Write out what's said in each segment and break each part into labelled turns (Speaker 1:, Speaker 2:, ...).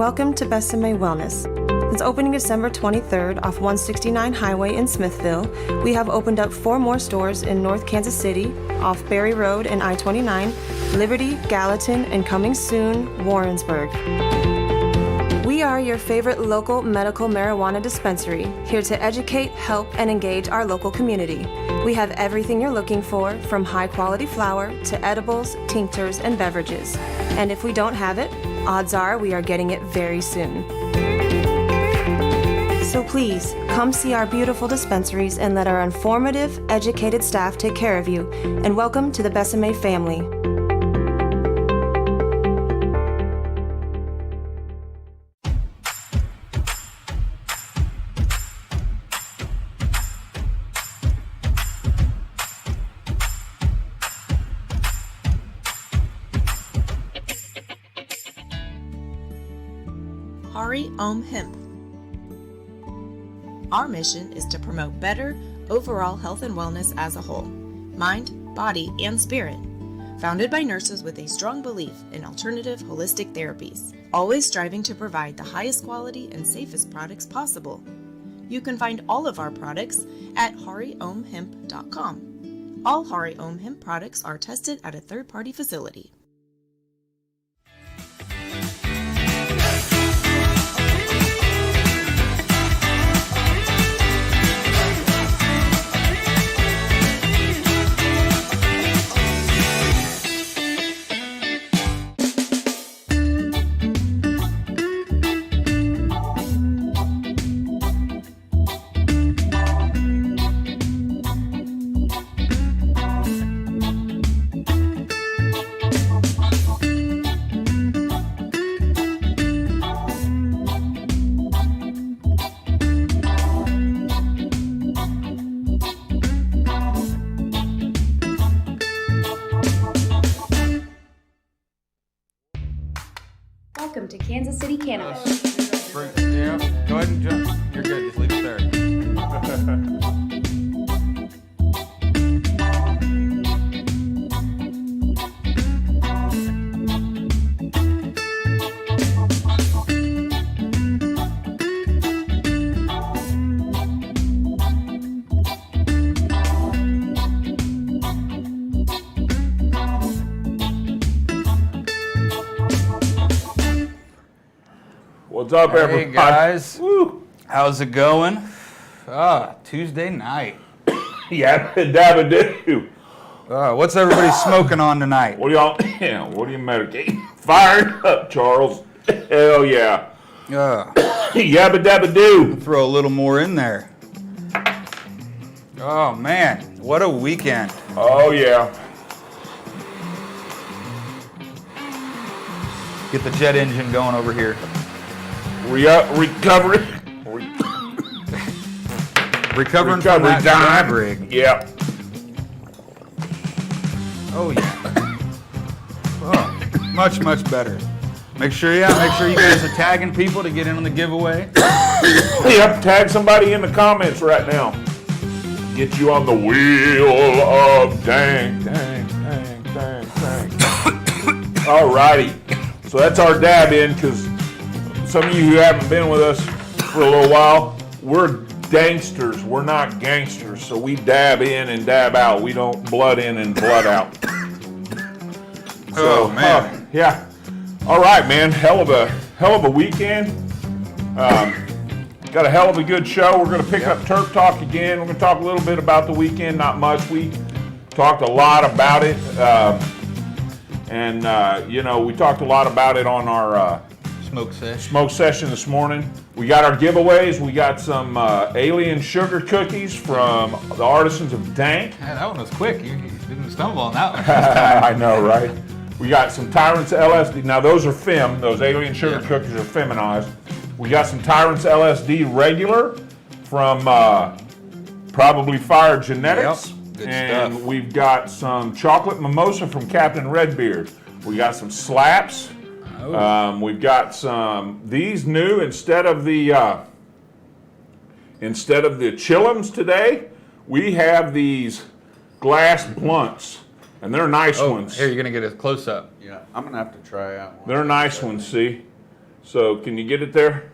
Speaker 1: welcome to Besame Wellness. Since opening December 23rd off 169 Highway in Smithville, we have opened up 4 more stores in North Kansas City, off Berry Road and I-29, Liberty, Gallatin, and coming soon, Warrensburg. We are your favorite local medical marijuana dispensary, here to educate, help, and engage our local community. We have everything you're looking for, from high-quality flower to edibles, tinctures, and beverages. And if we don't have it, odds are we are getting it very soon. So please, come see our beautiful dispensaries and let our informative, educated staff take care of you. And welcome to the Besame family.
Speaker 2: Hemp. Our mission is to promote better overall health and wellness as a whole, mind, body, and spirit. Founded by nurses with a strong belief in alternative holistic therapies, always striving to provide the highest quality and safest products possible. You can find all of our products at hariomhemp.com. All Hari Om Hemp products are tested at a third-party facility.
Speaker 3: Welcome to Kansas City Cannabis.
Speaker 4: Yeah, go ahead and jump. You're good. Just leave it there.
Speaker 5: What's up, everybody?
Speaker 4: Hey guys,
Speaker 5: Woo.
Speaker 4: How's it going? Tuesday night.
Speaker 5: Yeah, dabba-doo.
Speaker 4: What's everybody smoking on tonight?
Speaker 5: What do y'all, what do you medicate? Fired up, Charles. Hell yeah. Yabba dabba doo.
Speaker 4: Throw a little more in there. Oh man, what a weekend.
Speaker 5: Oh yeah.
Speaker 4: Get the jet engine going over here.
Speaker 5: Recovering
Speaker 4: from that drive rig.
Speaker 5: Yeah.
Speaker 4: Oh yeah. Oh, much better. Make sure you guys are tagging people to get in on the giveaway.
Speaker 5: Yep, tag somebody in the comments right now. Get you on the wheel of dang. Alrighty. So that's our dab in, because some of you who haven't been with us for a little while, we're dangsters. We're not gangsters. So we dab in and dab out. We don't blood in and blood out. So,
Speaker 4: oh man.
Speaker 5: Yeah. All right, man. Hell of a weekend. Got a hell of a good show. We're going to pick up Terp Talk again. We're going to talk a little bit about the weekend. Not much. We talked a lot about it. We talked a lot about it on our smoke session this morning. We got our giveaways. We got some alien sugar cookies from the Artisans of Dank.
Speaker 4: Yeah, that one was quick. You didn't stumble on that one.
Speaker 5: I know, right? We got some Tyrants LSD. Now those are fem. Those alien sugar cookies are feminized. We got some Tyrants LSD regular from Probably Fire Genetics.
Speaker 4: Yep. Good
Speaker 5: and
Speaker 4: stuff.
Speaker 5: We've got some chocolate mimosa from Captain Redbeard. We got some slaps. We've got some these new instead of the chillums today. We have these glass blunts, and they're nice ones.
Speaker 4: Here, you're gonna get a close up.
Speaker 6: Yeah, I'm gonna have to try out one.
Speaker 5: They're nice ones. See, So can you get it there?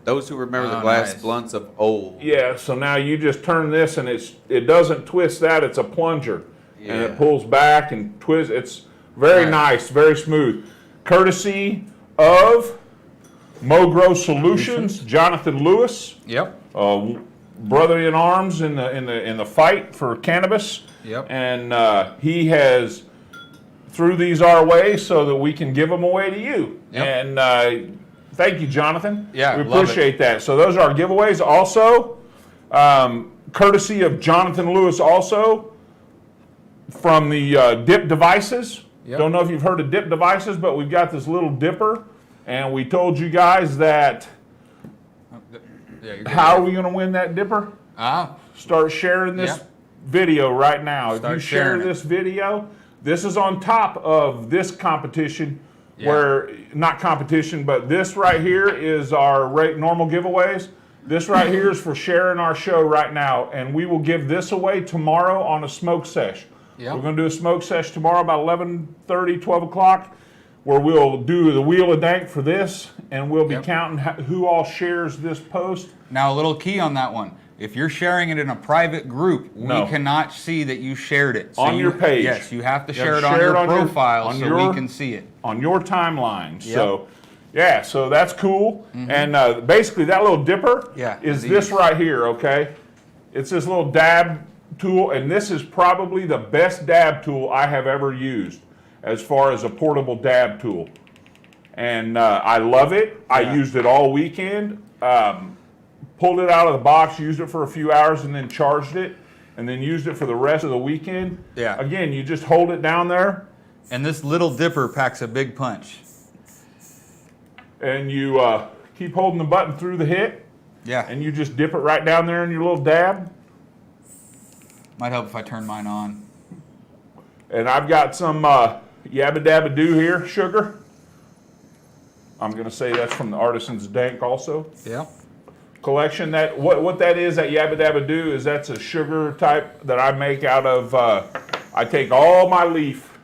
Speaker 6: Those who remember the glass
Speaker 7: nice.
Speaker 6: blunts of old.
Speaker 5: Yeah, so now you just turn this and it doesn't twist that, it's a plunger. And it pulls back and twists. It's very nice, very smooth. Courtesy of Mogro Solutions, Jonathan Lewis,
Speaker 7: Yep.
Speaker 5: brother in arms in the fight for cannabis.
Speaker 7: Yep.
Speaker 5: And he has threw these our way so that we can give them away to you.
Speaker 7: Yep.
Speaker 5: And thank you, Jonathan.
Speaker 7: Yeah,
Speaker 5: we
Speaker 7: love
Speaker 5: appreciate that. So those are our giveaways. Also, courtesy of Jonathan Lewis, also from the Dip Devices.
Speaker 7: Yep.
Speaker 5: Don't know if you've heard of Dip Devices, but we've got this little dipper, and we told you guys that.
Speaker 7: Yeah,
Speaker 5: How are we going to win that dipper?
Speaker 7: Ah,
Speaker 5: Start sharing this
Speaker 7: Yep.
Speaker 5: video right now.
Speaker 7: Start
Speaker 5: if you share
Speaker 7: sharing it.
Speaker 5: this video, this is on top of this competition, where not competition, but this right here is our normal giveaways. This right here is for sharing our show right now, and we will give this away tomorrow on a smoke sesh.
Speaker 7: Yep.
Speaker 5: We're going to do a smoke sesh tomorrow about 11:30, 12 o'clock, where we'll do the Wheel of Dank for this, and we'll be counting who all shares this post.
Speaker 7: now a little key on that one. If you're sharing it in a private group,
Speaker 5: No.
Speaker 7: we cannot see that you shared it. So
Speaker 5: On your page.
Speaker 7: Yes, you have to
Speaker 5: You
Speaker 7: share
Speaker 5: have
Speaker 7: it
Speaker 5: to
Speaker 7: on
Speaker 5: share
Speaker 7: your
Speaker 5: it on your-
Speaker 7: profile
Speaker 5: on
Speaker 7: so
Speaker 5: your-
Speaker 7: we can see it.
Speaker 5: On your timeline. So, yeah, so that's cool. And basically, that little dipper is this right here, okay? It's this little dab tool, and this is probably the best dab tool I have ever used as far as a portable dab tool. And I love it. I used it all weekend. Pulled it out of the box, used it for a few hours, and then charged it, and then used it for the rest of the weekend.
Speaker 7: Yeah.
Speaker 5: Again, you just hold it down there,
Speaker 7: And this little dipper packs a big punch.
Speaker 5: and you keep holding the button through the hit,
Speaker 7: Yeah.
Speaker 5: and you just dip it right down there in your little dab.
Speaker 7: Might help if I turn mine on.
Speaker 5: And I've got some Yabba Dabba Doo here, sugar. I'm going to say that's from the Artisan's Dank also.
Speaker 7: Yeah.
Speaker 5: Collection. That what that is, that Yabba Dabba Doo, is that's a sugar type that I make out of, I take all my leaf,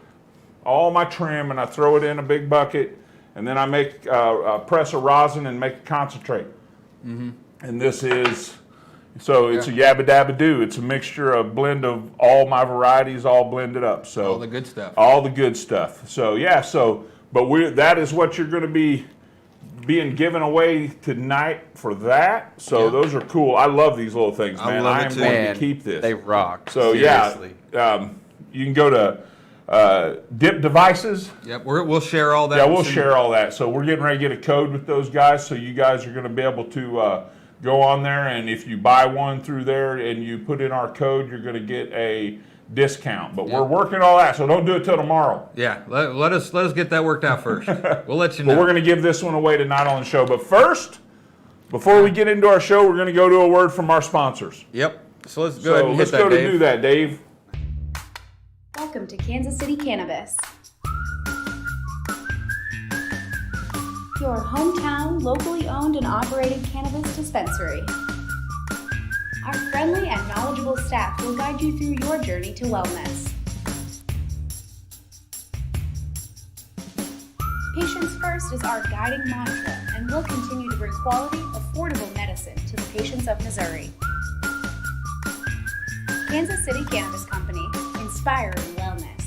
Speaker 5: all my trim, and I throw it in a big bucket, and then I make a press of rosin and make a concentrate. And this is, so it's a Yabba Dabba Doo. It's a mixture, a blend of all my varieties all blended up. So
Speaker 7: All the good stuff.
Speaker 5: all the good stuff. So yeah, but that is what you're going to be being given away tonight for that. So those are cool. I love these little things, man.
Speaker 7: love it
Speaker 5: I'm
Speaker 7: too.
Speaker 5: going
Speaker 6: Man,
Speaker 5: to keep this.
Speaker 6: They rock.
Speaker 5: So
Speaker 6: seriously.
Speaker 5: yeah, you can go to Dip Devices.
Speaker 7: Yep. We'll share all that.
Speaker 5: Yeah, we'll share all that. So we're getting ready to get a code with those guys. So you guys are going to be able to go on there, and if you buy one through there and you put in our code, you're going to get a discount. But we're working all that, so don't do it till tomorrow.
Speaker 7: Yeah. Let us get that worked out first. We'll let you know.
Speaker 5: But we're going to give this one away tonight on the show. But first, before we get into our show, we're going to go to a word from our sponsors.
Speaker 7: Yep. So let's go ahead and hit
Speaker 5: let's
Speaker 7: that,
Speaker 5: go to
Speaker 7: Dave.
Speaker 5: do that, Dave.
Speaker 3: Welcome to Kansas City Cannabis, your hometown, locally owned and operated cannabis dispensary. Our friendly and knowledgeable staff will guide you through your journey to wellness. Patients first is our guiding mantra, and we'll continue to bring quality, affordable medicine to the patients of Missouri. Kansas City Cannabis Company, inspiring wellness.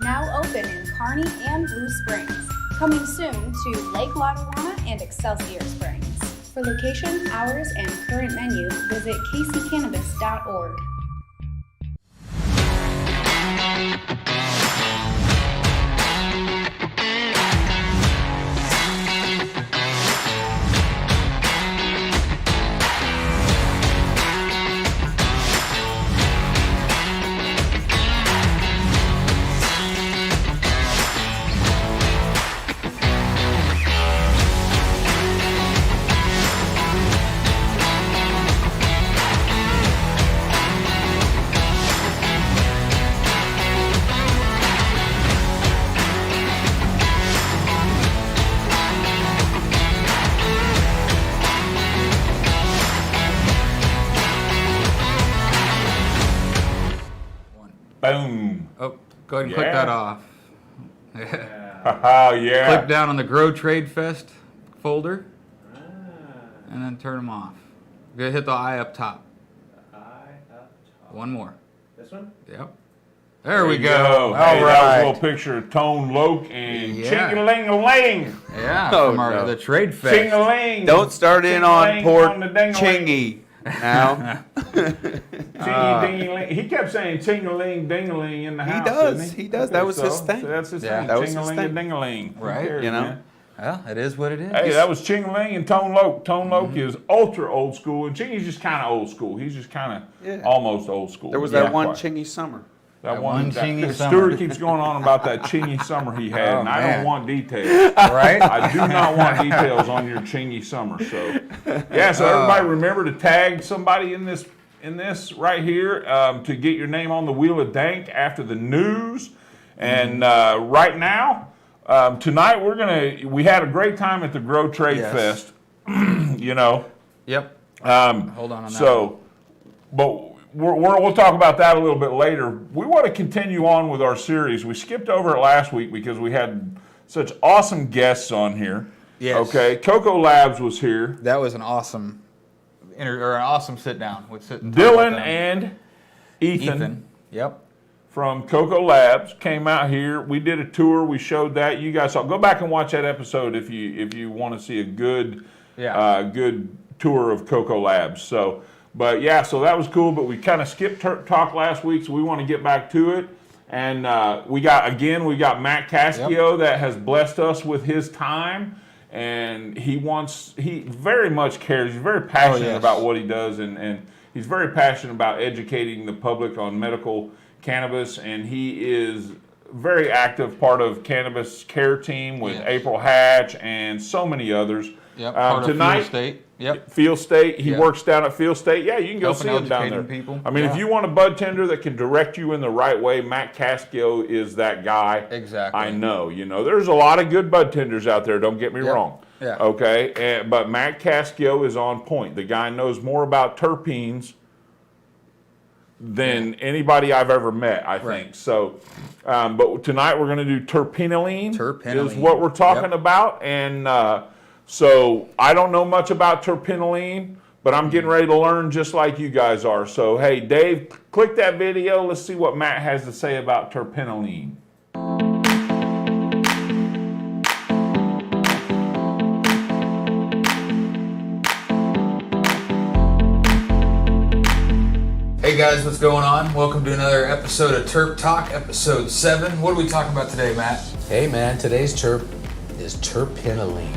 Speaker 3: Now open in Kearney and Blue Springs. Coming soon to Lake Lotawana and Excelsior Springs. For location, hours, and current menu, visit kccannabis.org.
Speaker 5: Boom.
Speaker 7: Oh, go ahead and click that off.
Speaker 5: Oh, yeah.
Speaker 7: Click down on the Grow Trade Fest folder, and then turn them off. Go hit the eye up top. One more.
Speaker 8: This one?
Speaker 7: Yep. There we
Speaker 5: you
Speaker 7: go.
Speaker 5: Hey,
Speaker 7: All
Speaker 5: that was a
Speaker 7: right.
Speaker 5: little picture of Tone Loke and
Speaker 7: Yeah.
Speaker 5: Ching-a-ling-a-ling.
Speaker 7: Yeah,
Speaker 6: Oh,
Speaker 7: from
Speaker 6: no.
Speaker 7: the Trade Fest.
Speaker 5: Ching-a-ling.
Speaker 6: Don't start in on
Speaker 5: Ching-a-ling
Speaker 6: Port
Speaker 5: on the ding-a-ling.
Speaker 6: Chingy now.
Speaker 5: Chingy-ding-a-ling. He kept saying ting-a-ling, ding-a-ling in the
Speaker 6: He
Speaker 5: house,
Speaker 6: does.
Speaker 5: didn't he?
Speaker 6: He does.
Speaker 5: I
Speaker 6: That
Speaker 5: think
Speaker 6: was his thing.
Speaker 5: So that's his
Speaker 7: Yeah.
Speaker 5: thing.
Speaker 6: That was his
Speaker 5: Ching-a-ling
Speaker 6: thing.
Speaker 5: and ding-a-ling. Who
Speaker 7: Right.
Speaker 5: cares,
Speaker 6: You know?
Speaker 5: man?
Speaker 7: Well, it is what it is.
Speaker 5: Hey, that was Ching-a-ling and Tone Loke. Tone Loke is ultra old school, and Chingy's just kind of old school. He's just kind of
Speaker 6: Yeah.
Speaker 5: almost old school.
Speaker 6: There was
Speaker 5: Yeah,
Speaker 6: that one
Speaker 5: quite.
Speaker 6: Chingy summer.
Speaker 5: That
Speaker 7: one Chingy summer.
Speaker 5: Stuart keeps going on about that Chingy summer he had,
Speaker 7: Oh,
Speaker 5: and I
Speaker 7: man.
Speaker 5: don't want details.
Speaker 7: Right?
Speaker 5: I do not want details on your Chingy summer. So, yeah. So everybody remember to tag somebody in this right here to get your name on the Wheel of Dank after the news. And right now, tonight we had a great time at the Grow Trade
Speaker 7: Yes.
Speaker 5: Fest. You know.
Speaker 7: Yep.
Speaker 5: Hold
Speaker 7: on that
Speaker 5: So, but we'll talk about that a little bit later. We want to continue on with our series. We skipped over it last week because we had such awesome guests on here.
Speaker 7: Yes.
Speaker 5: Okay. Coco Labs was here.
Speaker 7: That was an awesome sit down with sit and talk
Speaker 5: Dylan
Speaker 7: about them.
Speaker 5: and Ethan
Speaker 7: Yep.
Speaker 5: from Coco Labs came out here. We did a tour. We showed that. You guys saw. Go back and watch that episode if you want to see a good good tour of Coco Labs. So, but yeah, so that was cool. But we kind of skipped talk last week, so we want to get back to it. And we got Matt Cascio that has blessed us with his time, and he very much cares. He's very passionate about what he does, and he's very passionate about educating the public on medical cannabis, and he is very active part of Cannabis Care Team with April Hatch and so many others.
Speaker 7: Yep. Part of
Speaker 5: tonight,
Speaker 7: Field State. Yep.
Speaker 5: Field State. He
Speaker 7: Yep.
Speaker 5: works down at Field State. Yeah, you can go
Speaker 7: Helping
Speaker 5: see him down there.
Speaker 7: educating people.
Speaker 5: I mean, if you want a bud tender that can direct you in the right way, Matt Cascio is that guy.
Speaker 7: Exactly.
Speaker 5: I know. You know, there's a lot of good bud tenders out there. Don't get me wrong.
Speaker 7: Yeah.
Speaker 5: Okay. But Matt Cascio is on point. The guy knows more about terpenes than anybody I've ever met, I think. So, but tonight we're going to do terpenoline.
Speaker 7: Terpenoline.
Speaker 5: Is what we're talking about. And so I don't know much about terpenoline, but I'm getting ready to learn just like you guys are. So, hey, Dave, click that video. Let's see what Matt has to say about terpenoline.
Speaker 7: Hey guys, what's going on? Welcome to another episode of Terp Talk, episode 7. What are we talking about today, Matt?
Speaker 9: Hey man, today's terp is terpenoline.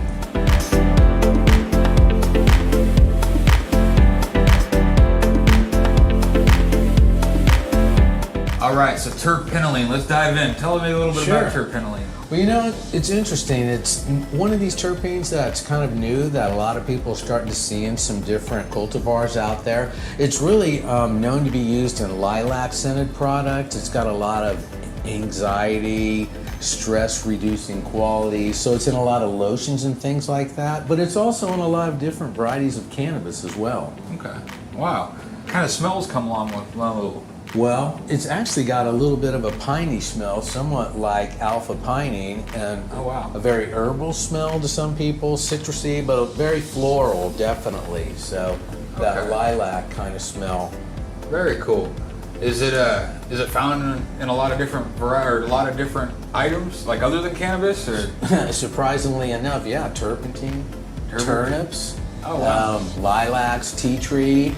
Speaker 7: All right, so terpenoline. Let's dive in. Tell me a little bit about terpenoline.
Speaker 9: Well, you know, it's interesting. It's one of these terpenes that's kind of new that a lot of people are starting to see in some different cultivars out there. It's really known to be used in lilac-scented products. It's got a lot of anxiety, stress-reducing qualities. So it's in a lot of lotions and things like that. But it's also in a lot of different varieties of cannabis as well.
Speaker 7: Okay. Wow. What kind of smells come along with low?
Speaker 9: Well, it's actually got a little bit of a piney smell, somewhat like alpha pinene, and a very herbal smell to some people, citrusy, but very floral, definitely. So that lilac kind of smell.
Speaker 7: Very cool. Is it found in a lot of different or a lot of different items, like other than cannabis, or?
Speaker 9: Surprisingly enough, yeah, turpentine, turnips, lilacs, tea tree,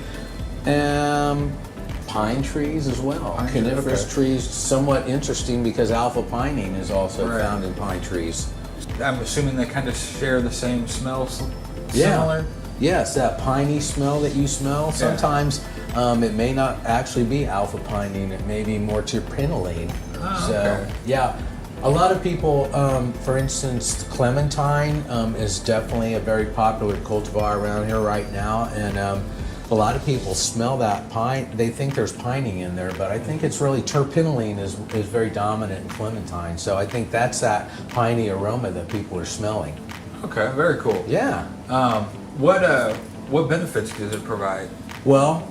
Speaker 9: pine trees as well. Coniferous trees, somewhat interesting because alpha pinene is also found in pine trees.
Speaker 7: I'm assuming they kind of share the same smells.
Speaker 9: Yeah.
Speaker 7: Similar.
Speaker 9: Yes, that piney smell that you smell. Sometimes it may not actually be alpha pinene. It may be more terpenoline. Yeah. A lot of people, for instance, clementine is definitely a very popular cultivar around here right now, and a lot of people smell that pine. They think there's pining in there, but I think it's really terpenoline is very dominant in clementine. So I think that's that piney aroma that people are smelling.
Speaker 7: Okay, very cool.
Speaker 9: Yeah.
Speaker 7: What benefits does it provide?
Speaker 9: Well,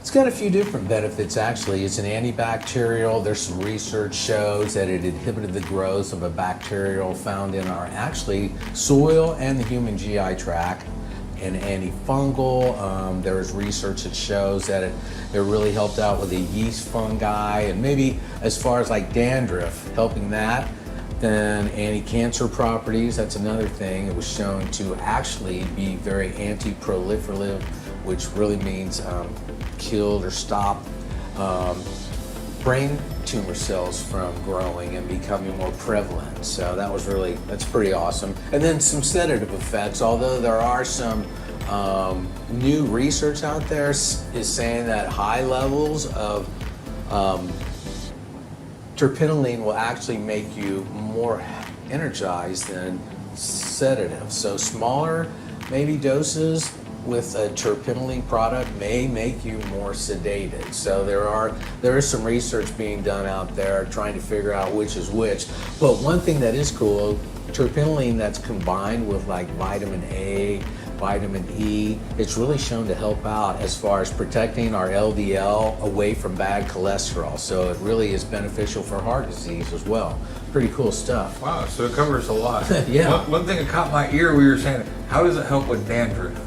Speaker 9: It's got a few different benefits, actually. It's an antibacterial. There's some research shows that it inhibited the growth of a bacterial found in our actually soil and the human GI tract. An antifungal. There's research that shows that it really helped out with the yeast fungi, and maybe as far as like dandruff, helping that. Then anti-cancer properties, that's another thing. It was shown to actually be very anti-proliferative, which really means killed or stopped brain tumor cells from growing and becoming more prevalent. So that's pretty awesome. And then some sedative effects, although there are some new research out there is saying that high levels of terpenoline will actually make you more energized than sedative. So smaller maybe doses with a terpenoline product may make you more sedated. So there is some research being done out there trying to figure out which is which. But one thing that is cool, terpenoline that's combined with like vitamin A, vitamin E, it's really shown to help out as far as protecting our LDL away from bad cholesterol. So it really is beneficial for heart disease as well. Pretty cool stuff.
Speaker 7: Wow, so it covers a lot.
Speaker 9: Yeah.
Speaker 7: One thing that caught my ear, we were saying, how does it help with dandruff?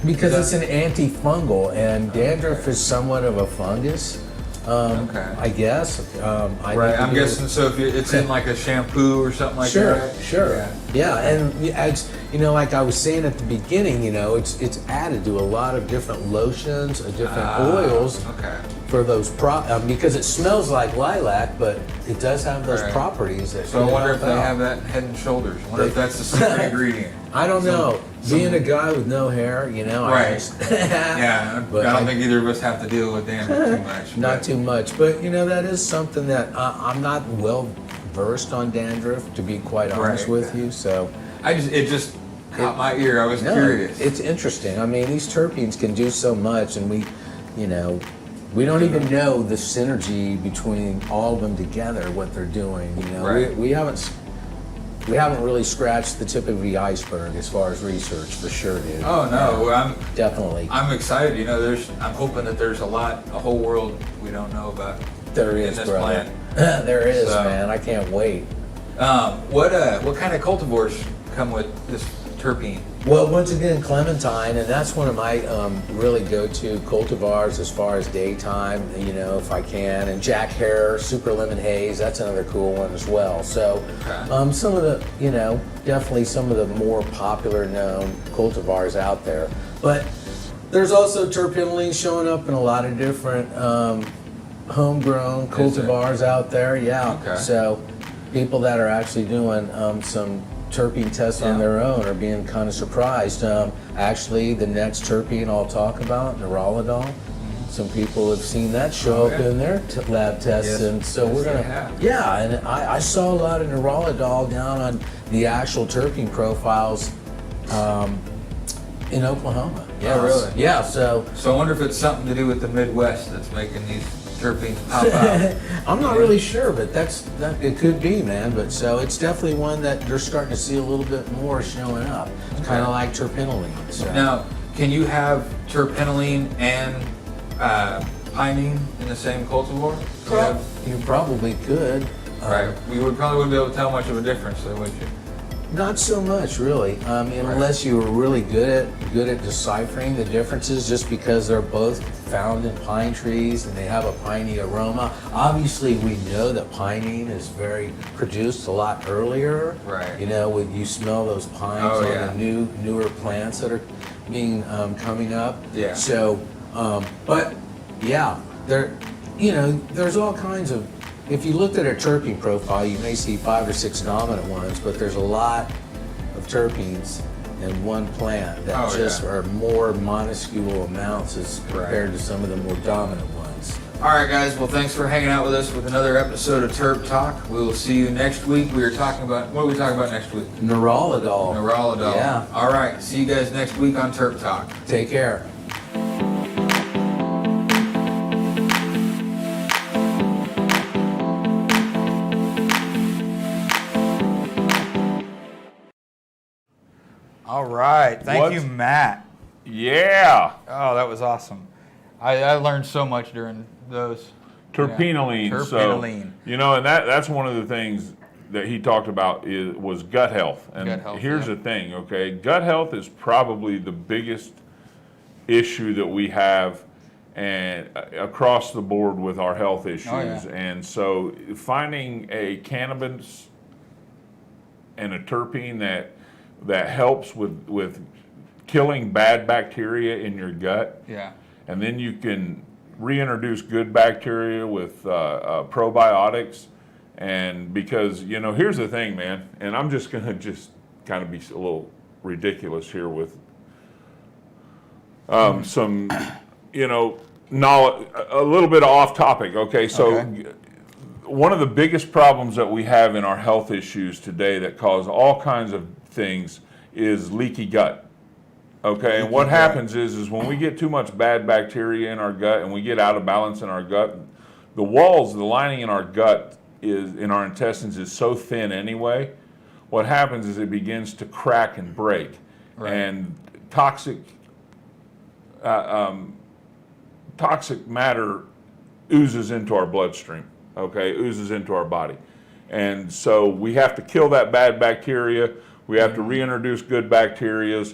Speaker 9: Because it's an antifungal, and dandruff is somewhat of a fungus.
Speaker 7: Okay.
Speaker 9: I guess.
Speaker 7: Right, I'm guessing so if it's in like a shampoo or something like that.
Speaker 9: Sure. Yeah, and as like I was saying at the beginning, it's added to a lot of different lotions, different oils for those because it smells like lilac, but it does have those properties that.
Speaker 7: So I wonder if they have that in Head and Shoulders. I wonder if that's the secret ingredient.
Speaker 9: I don't know. Being a guy with no hair,
Speaker 7: Right. Yeah,
Speaker 9: But
Speaker 7: I don't think either of us have to deal with dandruff too much.
Speaker 9: Not too much, but that is something that I'm not well versed on dandruff, to be quite honest with you. So
Speaker 7: it just caught my ear. I was curious.
Speaker 9: It's interesting. I mean, these terpenes can do so much, and we don't even know the synergy between all of them together, what they're doing.
Speaker 7: Right.
Speaker 9: We haven't really scratched the tip of the iceberg as far as research, for sure, dude.
Speaker 7: Oh no,
Speaker 9: Definitely.
Speaker 7: I'm excited. I'm hoping that there's a whole world we don't know about.
Speaker 9: There is,
Speaker 7: in this
Speaker 9: brother.
Speaker 7: plant.
Speaker 9: There is, man. I can't wait.
Speaker 7: What kind of cultivars come with this terpene?
Speaker 9: Well, once again, clementine, and that's one of my really go-to cultivars as far as daytime, if I can. And Jack Hare, Super Lemon Haze, that's another cool one as well. So some of the, definitely some of the more popular known cultivars out there. But there's also terpenoline showing up in a lot of different homegrown cultivars out there. Yeah.
Speaker 7: Okay.
Speaker 9: So people that are actually doing some terpene tests on their own are being kind of surprised. Actually, the next terpene I'll talk about, Neurolidol, some people have seen that show up in their lab tests, and so we're gonna, and I saw a lot of Neurolidol down on the actual terpene profiles in Oklahoma.
Speaker 7: Yeah, really?
Speaker 9: Yeah, so
Speaker 7: I wonder if it's something to do with the Midwest that's making these terpenes pop out.
Speaker 9: I'm not really sure, but that it could be, man. But so it's definitely one that they're starting to see a little bit more showing up. It's kind of like terpenoline. So.
Speaker 7: Now, can you have terpenoline and pinene in the same cultivar?
Speaker 9: You probably could.
Speaker 7: Right. You probably wouldn't be able to tell much of a difference, though, would you?
Speaker 9: Not so much, really. Unless you were really good at deciphering the differences, just because they're both found in pine trees and they have a piney aroma. Obviously, we know that pinene is produced a lot earlier.
Speaker 7: Right.
Speaker 9: When you smell those pines on the newer plants that are being coming up.
Speaker 7: Yeah.
Speaker 9: So, but yeah, there's all kinds of. If you looked at a terpene profile, you may see 5 or 6 dominant ones, but there's a lot of terpenes in one plant that are more minuscule amounts as compared to some of the more dominant ones.
Speaker 7: All right, guys. Well, thanks for hanging out with us with another episode of Terp Talk. We will see you next week. What are we talking about next week?
Speaker 9: Neurolidol.
Speaker 7: Neurolidol.
Speaker 9: Yeah.
Speaker 7: All right. See you guys next week on Terp Talk.
Speaker 9: Take care.
Speaker 4: All right. Thank you, Matt.
Speaker 5: Yeah.
Speaker 4: Oh, that was awesome.
Speaker 7: I learned so much during those.
Speaker 5: Terpenoline.
Speaker 7: Yeah.
Speaker 5: So,
Speaker 7: Terpenoline.
Speaker 5: and that's one of the things that he talked about was gut health. And
Speaker 7: Gut health,
Speaker 5: here's
Speaker 7: yeah.
Speaker 5: the thing, okay? Gut health is probably the biggest issue that we have and across the board with our health issues.
Speaker 7: Oh, yeah.
Speaker 5: And so finding a cannabis and a terpene that helps with killing bad bacteria in your gut.
Speaker 7: Yeah.
Speaker 5: And then you can reintroduce good bacteria with probiotics. And because, here's the thing, man, and I'm just going to kind of be a little ridiculous here with some, knowledge, a little bit off topic, okay? So one of the biggest problems that we have in our health issues today that cause all kinds of things is leaky gut. Okay, and what happens is when we get too much bad bacteria in our gut and we get out of balance in our gut, the lining in our gut in our intestines is so thin anyway. What happens is it begins to crack and break, and toxic matter oozes into our bloodstream. Okay, oozes into our body, and so we have to kill that bad bacteria. We have to reintroduce good bacteria.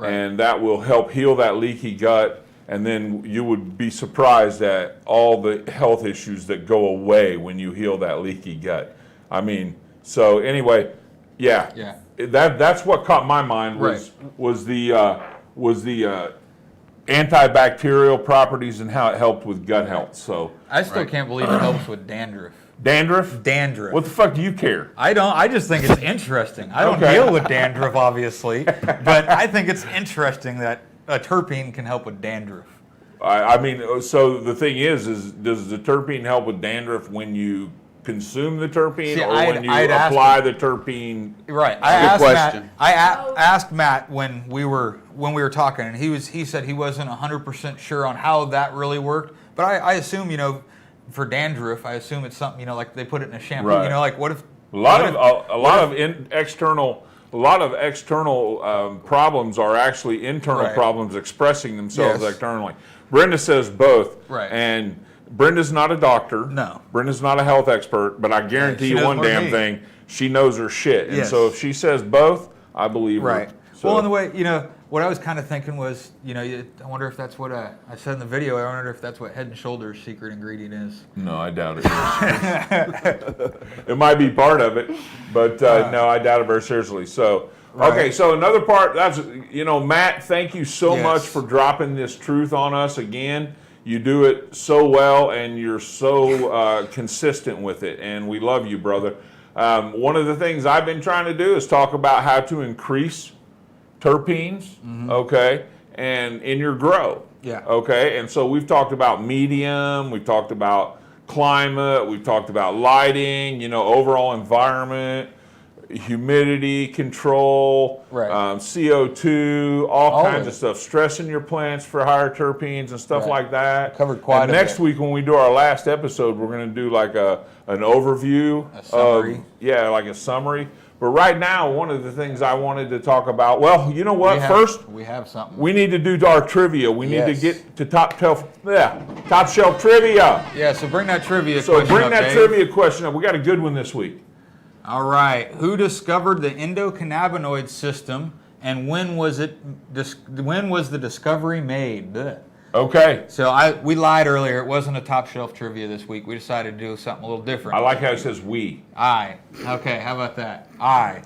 Speaker 5: And that will help heal that leaky gut, and then you would be surprised at all the health issues that go away when you heal that leaky gut. I mean, so anyway, that's what caught my mind was the antibacterial properties and how it helped with gut health. So
Speaker 7: I still can't believe it helps with dandruff.
Speaker 5: Dandruff?
Speaker 7: Dandruff.
Speaker 5: What the fuck do you care?
Speaker 7: I don't. I just think it's interesting. I don't deal with dandruff, obviously, but I think it's interesting that a terpene can help with dandruff.
Speaker 5: I mean, so the thing is does the terpene help with dandruff when you consume the terpene when you apply the terpene?
Speaker 7: Right. I asked Matt when we were talking, and he said he wasn't 100% sure on how that really worked. But I assume, for dandruff, I assume it's something, like they put it in a shampoo.
Speaker 5: Right.
Speaker 7: Like what if
Speaker 5: a lot of external problems are actually internal problems expressing themselves externally. Brenda says both.
Speaker 7: Right.
Speaker 5: And Brenda's not a doctor.
Speaker 7: No.
Speaker 5: Brenda's not a health expert, but I guarantee you one damn thing, she knows her shit. And so if she says both, I believe her.
Speaker 7: Right.
Speaker 5: So.
Speaker 7: Well, in the way, what I was kind of thinking was, I wonder if that's what I said in the video. I wonder if that's what Head and Shoulders' secret ingredient is.
Speaker 5: No, I doubt it. It might be part of it, but no, I doubt it very seriously. So, okay, so another part, that's, Matt, thank you so much for dropping this truth on us again. You do it so well, and you're so consistent with it, and we love you, brother. One of the things I've been trying to do is talk about how to increase terpenes, okay, and in your grow.
Speaker 7: Yeah.
Speaker 5: Okay, and so we've talked about medium, we've talked about climate, we've talked about lighting, overall environment, humidity control, CO2, all kinds of stuff, stressing your plants for higher terpenes and stuff like that.
Speaker 7: Covered quite a bit.
Speaker 5: Next week when we do our last episode, we're going to do like an overview.
Speaker 7: A summary.
Speaker 5: Like a summary. But right now, one of the things I wanted to talk about, well, you know what? First,
Speaker 7: we have something.
Speaker 5: we need to do our trivia. We need to get to top shelf trivia.
Speaker 7: Yeah, so bring that trivia
Speaker 5: So
Speaker 7: question
Speaker 5: bring
Speaker 7: up,
Speaker 5: that
Speaker 7: Dave.
Speaker 5: trivia question up. We got a good one this week.
Speaker 7: All right. Who discovered the endocannabinoid system, and when was the discovery made? Blech.
Speaker 5: Okay.
Speaker 7: So we lied earlier. It wasn't a top shelf trivia this week. We decided to do something a little different.
Speaker 5: I like how it says we.
Speaker 7: I. Okay, how about that? I.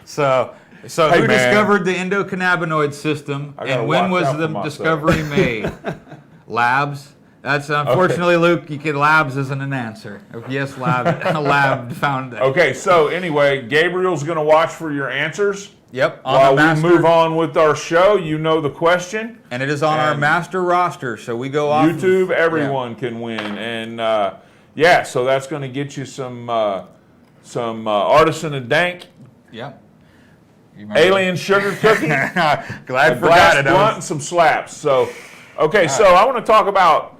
Speaker 7: So
Speaker 5: Hey,
Speaker 7: who
Speaker 5: man.
Speaker 7: discovered the endocannabinoid system,
Speaker 5: I gotta
Speaker 7: and when
Speaker 5: watch
Speaker 7: was
Speaker 5: out
Speaker 7: the
Speaker 5: for myself.
Speaker 7: discovery made? Labs. That's unfortunately, Luke. Labs isn't an answer. Yes, lab found that.
Speaker 5: Okay, so anyway, Gabriel's going to watch for your answers.
Speaker 7: Yep.
Speaker 5: While we move on with our show, you know the question.
Speaker 7: And it is on our master roster, so we go off
Speaker 5: YouTube, everyone can win. And so that's going to get you some Artisan of Dank,
Speaker 7: Yep.
Speaker 5: Alien Sugar Cookie,
Speaker 7: Glad
Speaker 5: a
Speaker 7: I forgot
Speaker 5: glass
Speaker 7: it.
Speaker 5: blunt, and some slaps. So, okay, so I want to talk about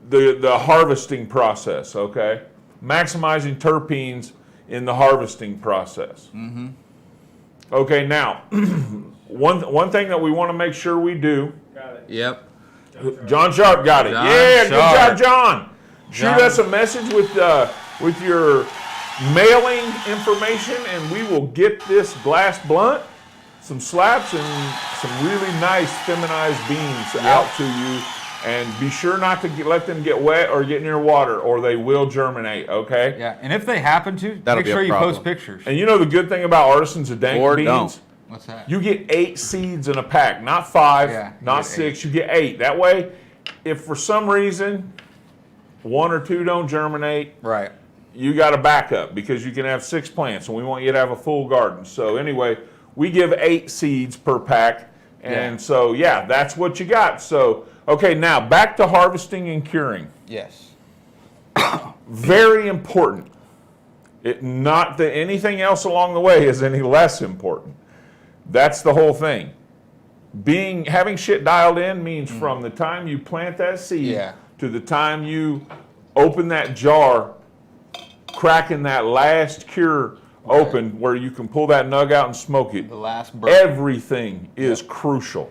Speaker 5: the harvesting process. Okay, maximizing terpenes in the harvesting process. Okay, now one thing that we want to make sure we do.
Speaker 6: Yep.
Speaker 5: John Sharp got it.
Speaker 6: John
Speaker 5: Yeah,
Speaker 6: Sharp.
Speaker 5: good job, John. Shoot us a message with your mailing information, and we will get this glass blunt, some slaps, and some really nice feminized beans out to you. And be sure not to let them get wet or get near water, or they will germinate, okay?
Speaker 7: Yeah, and if they happen to,
Speaker 6: That'll
Speaker 7: make
Speaker 6: be a
Speaker 7: sure you
Speaker 6: problem.
Speaker 7: post pictures.
Speaker 5: And you know the good thing about Artisans of Dank
Speaker 6: Or
Speaker 5: beans?
Speaker 6: don't.
Speaker 7: What's that?
Speaker 5: You get 8 seeds in a pack, not 5,
Speaker 7: Yeah, you
Speaker 5: not
Speaker 7: get
Speaker 5: 6, you get 8. That way, if for some reason 1 or 2 don't germinate,
Speaker 7: Right.
Speaker 5: you got a backup, because you can have 6 plants, and we want you to have a full garden. So anyway, we give 8 seeds per pack, and so yeah, that's what you got. So okay, now back to harvesting and curing.
Speaker 7: Yes.
Speaker 5: Very important. Not that anything else along the way is any less important. That's the whole thing. Having shit dialed in means from the time you plant that seed to the time you open that jar, cracking that last cure open where you can pull that nug out and smoke it.
Speaker 7: The last burn.
Speaker 5: Everything is crucial.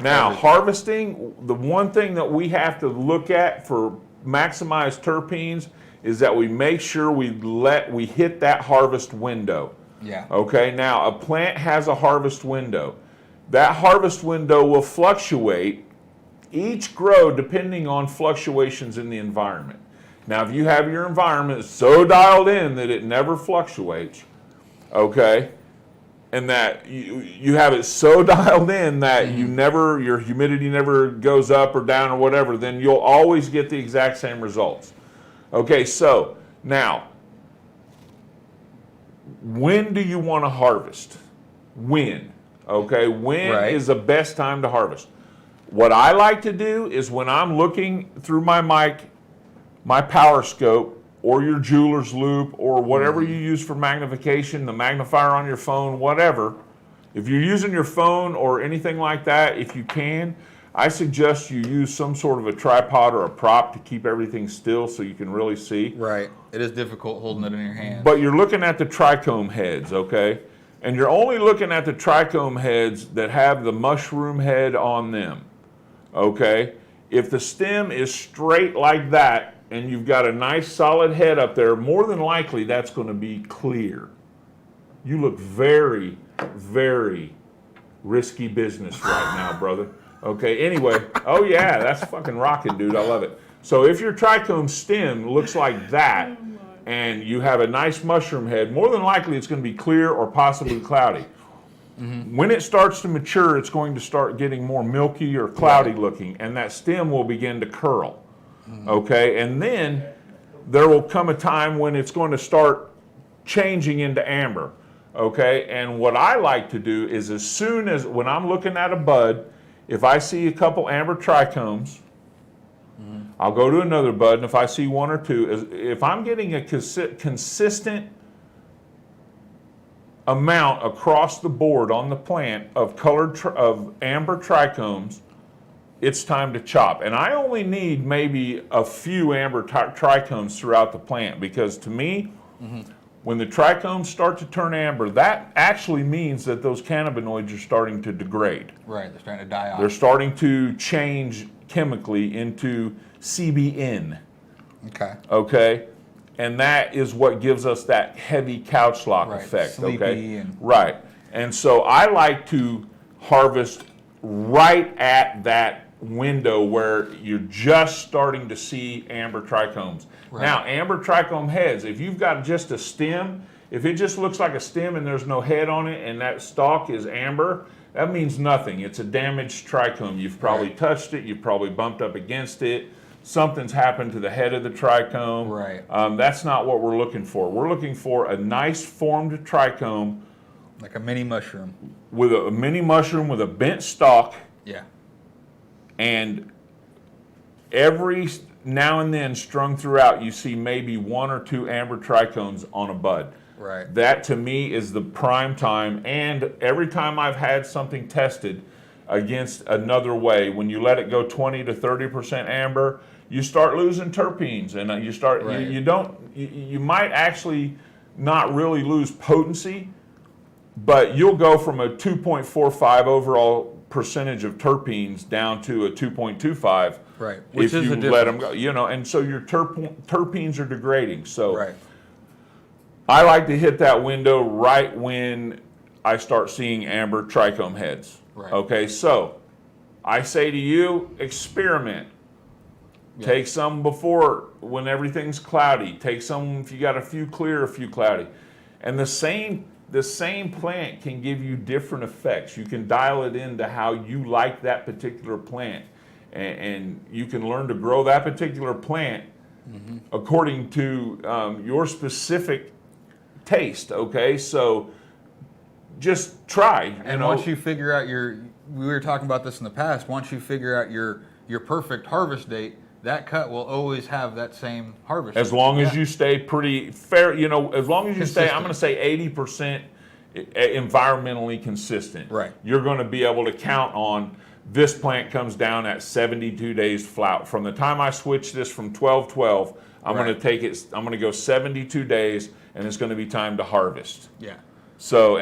Speaker 5: Now, harvesting, the one thing that we have to look at for maximized terpenes is that we make sure we hit that harvest window.
Speaker 7: Yeah.
Speaker 5: Okay, now a plant has a harvest window. That harvest window will fluctuate each grow depending on fluctuations in the environment. Now, if you have your environment so dialed in that it never fluctuates, okay, and that you have it so dialed in that your humidity never goes up or down or whatever, then you'll always get the exact same results. Okay, so now, when do you want to harvest? When? Okay, when is the best time to harvest? What I like to do is when I'm looking through my mic, my power scope, or your jeweler's loop, or whatever you use for magnification, the magnifier on your phone, whatever. If you're using your phone or anything like that, if you can, I suggest you use some sort of a tripod or a prop to keep everything still so you can really see.
Speaker 7: Right. It is difficult holding it in your hand.
Speaker 5: But you're looking at the trichome heads, okay? And you're only looking at the trichome heads that have the mushroom head on them, okay? If the stem is straight like that, and you've got a nice solid head up there, more than likely that's going to be clear. You look very, very risky business right now, brother. Okay, anyway, oh yeah, that's fucking rocking, dude. I love it. So if your trichome stem looks like that, and you have a nice mushroom head, more than likely it's going to be clear or possibly cloudy. When it starts to mature, it's going to start getting more milky or cloudy looking, and that stem will begin to curl. Okay, and then there will come a time when it's going to start changing into amber. Okay, and what I like to do is as soon as, when I'm looking at a bud, if I see a couple amber trichomes, I'll go to another bud, and if I see 1 or 2, if I'm getting a consistent amount across the board on the plant of of amber trichomes, it's time to chop. And I only need maybe a few amber trichomes throughout the plant, because to me, when the trichomes start to turn amber, that actually means that those cannabinoids are starting to degrade.
Speaker 7: Right, they're starting to die off.
Speaker 5: They're starting to change chemically into CBN.
Speaker 7: Okay.
Speaker 5: Okay? And that is what gives us that heavy couch lock effect.
Speaker 7: Sleepy
Speaker 5: Right. And so I like to harvest right at that window where you're just starting to see amber trichomes. Now, amber trichome heads, if you've got just a stem, if it just looks like a stem and there's no head on it and that stalk is amber, that means nothing. It's a damaged trichome. You've probably touched it, you've probably bumped up against it, something's happened to the head of the trichome.
Speaker 7: Right.
Speaker 5: That's not what we're looking for. We're looking for a nice formed trichome.
Speaker 7: Like a mini mushroom.
Speaker 5: With a mini mushroom with a bent stalk.
Speaker 7: Yeah.
Speaker 5: And every now and then strung throughout, you see maybe 1 or 2 amber trichomes on a bud.
Speaker 7: Right.
Speaker 5: That to me is the prime time. And every time I've had something tested against another way, when you let it go 20 to 30% amber, you start losing terpenes, and you start you might actually not really lose potency, but you'll go from a 2.45 overall percentage of terpenes down to a 2.25.
Speaker 7: Right.
Speaker 5: If you let them go, and so your terpenes are degrading. So
Speaker 7: Right.
Speaker 5: I like to hit that window right when I start seeing amber trichome heads.
Speaker 7: Right.
Speaker 5: Okay, so I say to you, experiment.
Speaker 7: Yeah.
Speaker 5: Take some before when everything's cloudy. Take some if you got a few clear, a few cloudy. And the same plant can give you different effects. You can dial it into how you like that particular plant. And you can learn to grow that particular plant according to your specific taste, okay? So just try.
Speaker 7: And once you figure out we were talking about this in the past, once you figure out your perfect harvest date, that cut will always have that same harvest.
Speaker 5: As long as you stay pretty fair, as long as you stay, I'm going to say 80% environmentally consistent.
Speaker 7: Right.
Speaker 5: You're going to be able to count on this plant comes down at 72 days flout. From the time I switch this from 12-12, I'm going to go 72 days, and it's going to be time to harvest.
Speaker 7: Yeah.
Speaker 5: So,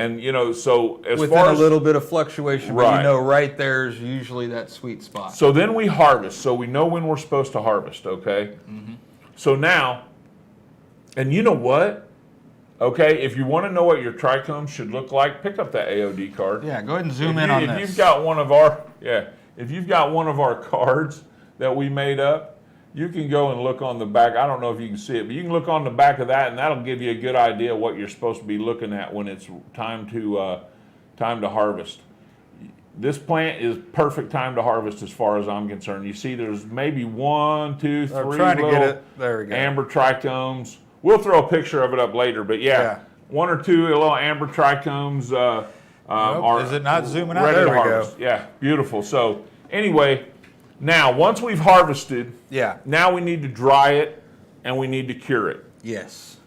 Speaker 5: so as
Speaker 7: within
Speaker 5: far
Speaker 7: a
Speaker 5: as
Speaker 7: little bit of fluctuation,
Speaker 5: Right.
Speaker 7: but right there's usually that sweet spot.
Speaker 5: So then we harvest. So we know when we're supposed to harvest, okay? Mm-hmm. So now, and you know what? Okay, if you want to know what your trichome should look like, pick up that AOD card.
Speaker 7: Yeah, go ahead and zoom in on this.
Speaker 5: If you've got one of our cards that we made up, you can go and look on the back. I don't know if you can see it, but you can look on the back of that, and that'll give you a good idea what you're supposed to be looking at when it's time to harvest. This plant is perfect time to harvest as far as I'm concerned. You see, there's maybe 1, 2, 3
Speaker 7: I'm trying to get
Speaker 5: little
Speaker 7: it. There we go.
Speaker 5: amber trichomes. We'll throw a picture of it up later, but yeah. 1 or 2 little amber trichomes are
Speaker 7: is it not zooming out?
Speaker 5: ready
Speaker 7: There
Speaker 5: to
Speaker 7: we
Speaker 5: harvest.
Speaker 7: go.
Speaker 5: Yeah, beautiful. So anyway, now once we've harvested, now we need to dry it and we need to cure it.
Speaker 7: Yes.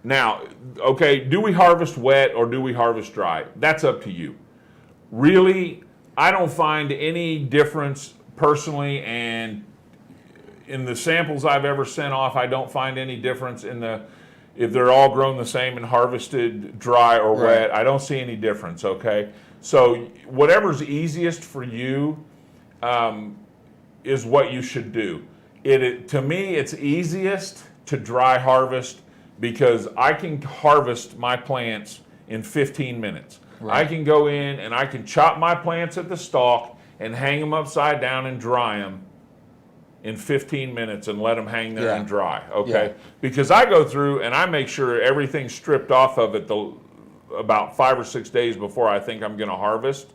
Speaker 5: Now, okay, do we harvest wet or do we harvest dry? That's up to you. Really, I don't find any difference personally, and in the samples I've ever sent off, I don't find any difference if they're all grown the same and harvested dry or wet. I don't see any difference, okay? So whatever's easiest for you is what you should do. To me, it's easiest to dry harvest because I can harvest my plants in 15 minutes. I can go in and I can chop my plants at the stalk and hang them upside down and dry them in 15 minutes and let them hang there and dry, okay? Because I go through and I make sure everything's stripped off of it about 5 or 6 days before I think I'm gonna harvest.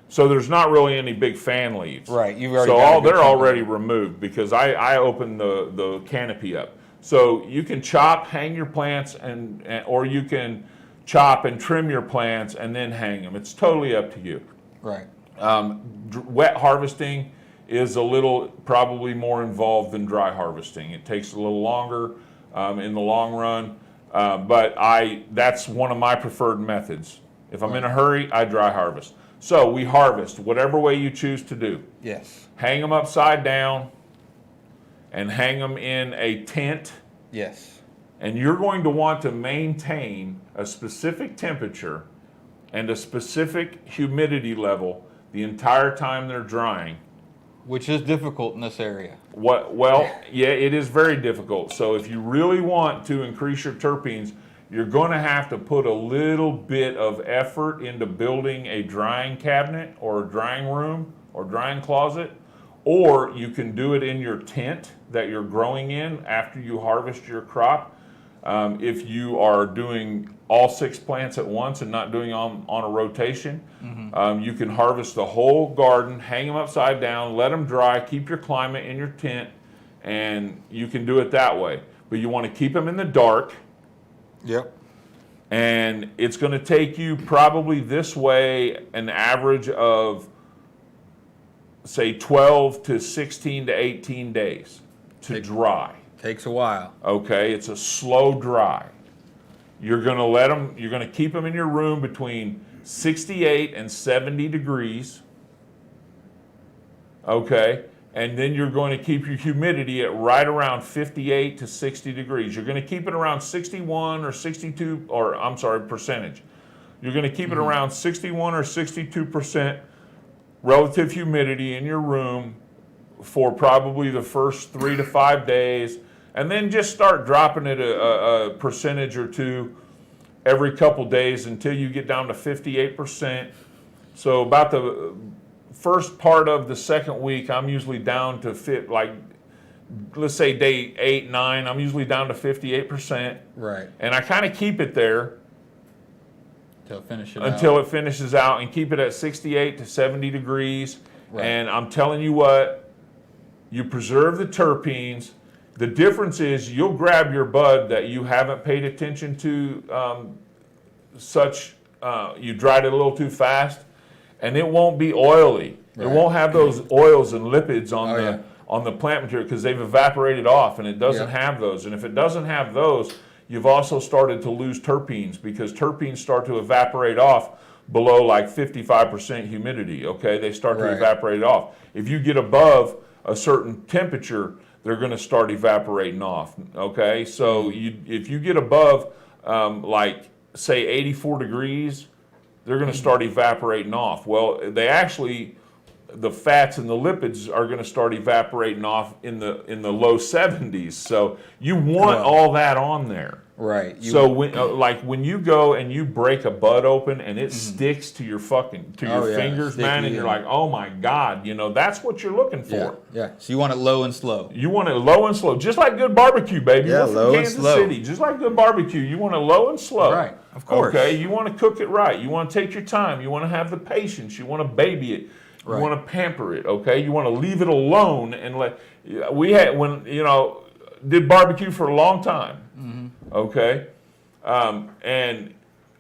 Speaker 5: So there's not really any big fan leaves.
Speaker 7: Right, you've already
Speaker 5: they're already removed because I open the canopy up. So you can chop, hang your plants, or you can chop and trim your plants and then hang them. It's totally up to you.
Speaker 7: Right.
Speaker 5: Wet harvesting is a little probably more involved than dry harvesting. It takes a little longer in the long run, but that's one of my preferred methods. If I'm in a hurry, I dry harvest. So we harvest whatever way you choose to do.
Speaker 7: Yes.
Speaker 5: Hang them upside down and hang them in a tent.
Speaker 7: Yes.
Speaker 5: And you're going to want to maintain a specific temperature and a specific humidity level the entire time they're drying.
Speaker 7: Which is difficult in this area.
Speaker 5: It is very difficult. So if you really want to increase your terpenes, you're going to have to put a little bit of effort into building a drying cabinet or a drying room or drying closet, or you can do it in your tent that you're growing in after you harvest your crop. If you are doing all 6 plants at once and not doing on a rotation, you can harvest the whole garden, hang them upside down, let them dry, keep your climate in your tent, and you can do it that way. But you want to keep them in the dark.
Speaker 7: Yep.
Speaker 5: And it's going to take you probably this way an average of, say, 12 to 16 to 18 days to dry.
Speaker 7: Takes a while.
Speaker 5: Okay, it's a slow dry. You're going to keep them in your room between 68 and 70 degrees. Okay, and then you're going to keep your humidity at right around 58 to 60 degrees. You're going to keep it around 61 or 62, percentage. You're going to keep it around 61 or 62% relative humidity in your room for probably the first 3 to 5 days, and then just start dropping it a percentage or two every couple days until you get down to 58%. So about the first part of the second week, I'm usually down to let's say day 8, 9, I'm usually down to 58%.
Speaker 7: Right.
Speaker 5: And I kind of keep it there
Speaker 7: until
Speaker 5: it finishes out, and keep it at 68 to 70 degrees.
Speaker 7: Right.
Speaker 5: And I'm telling you what, you preserve the terpenes. The difference is you'll grab your bud that you haven't paid attention to you dried it a little too fast, and it won't be oily.
Speaker 7: Right.
Speaker 5: It won't have those oils and lipids on
Speaker 7: Oh,
Speaker 5: on the plant material because they've evaporated off, and it doesn't have those. And if it doesn't have those, you've also started to lose terpenes because terpenes start to evaporate off below like 55% humidity, okay? They start to evaporate off. If you get above a certain temperature, they're going to start evaporating off, okay? So if you get above like say 84 degrees, they're going to start evaporating off. Well, the fats and the lipids are going to start evaporating off in the low 70s. So you want all that on there.
Speaker 7: Right.
Speaker 5: So when you go and you break a bud open and it sticks to your fingers, man, and you're like, oh my God, that's what you're looking for.
Speaker 7: Yeah. So you want it low and slow.
Speaker 5: You want it low and slow, just like good barbecue, baby.
Speaker 7: Yeah,
Speaker 5: We're from
Speaker 7: low and
Speaker 5: Kansas
Speaker 7: slow.
Speaker 5: City, just like good barbecue. You want it low and slow.
Speaker 7: Right. Of course.
Speaker 5: Okay. You want to cook it right. You want to take your time. You want to have the patience. You want to baby it. You want to pamper it, okay? You want to leave it alone and did barbecue for a long time, okay? And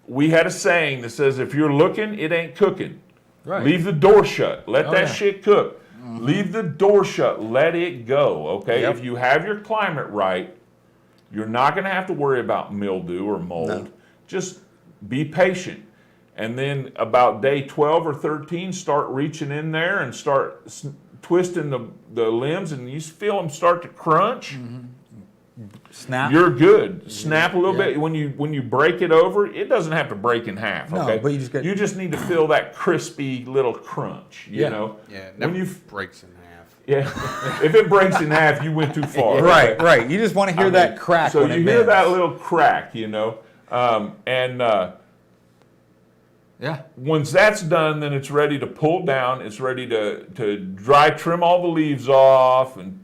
Speaker 5: we had a saying that says, if you're looking, it ain't cooking.
Speaker 7: Right.
Speaker 5: Leave the door shut. Let that shit cook. Leave the door shut. Let it go, okay?
Speaker 7: Yep.
Speaker 5: If you have your climate right, you're not going to have to worry about mildew or mold.
Speaker 7: No.
Speaker 5: Just be patient. And then about day 12 or 13, start reaching in there and start twisting the limbs, and you feel them start to crunch.
Speaker 7: Snap.
Speaker 5: You're good. Snap a little bit. When you break it over, it doesn't have to break in half.
Speaker 7: No,
Speaker 5: Okay,
Speaker 7: but you just
Speaker 5: need to feel that crispy little crunch. You know.
Speaker 6: Yeah, it never breaks in half.
Speaker 5: Yeah. If it breaks in half, you went too far.
Speaker 7: Right. You just want to hear that crack.
Speaker 5: So
Speaker 7: when
Speaker 5: you
Speaker 7: it
Speaker 5: hear
Speaker 7: bends.
Speaker 5: that little crack,
Speaker 7: Yeah.
Speaker 5: Once that's done, then it's ready to pull down. It's ready to dry, trim all the leaves off, and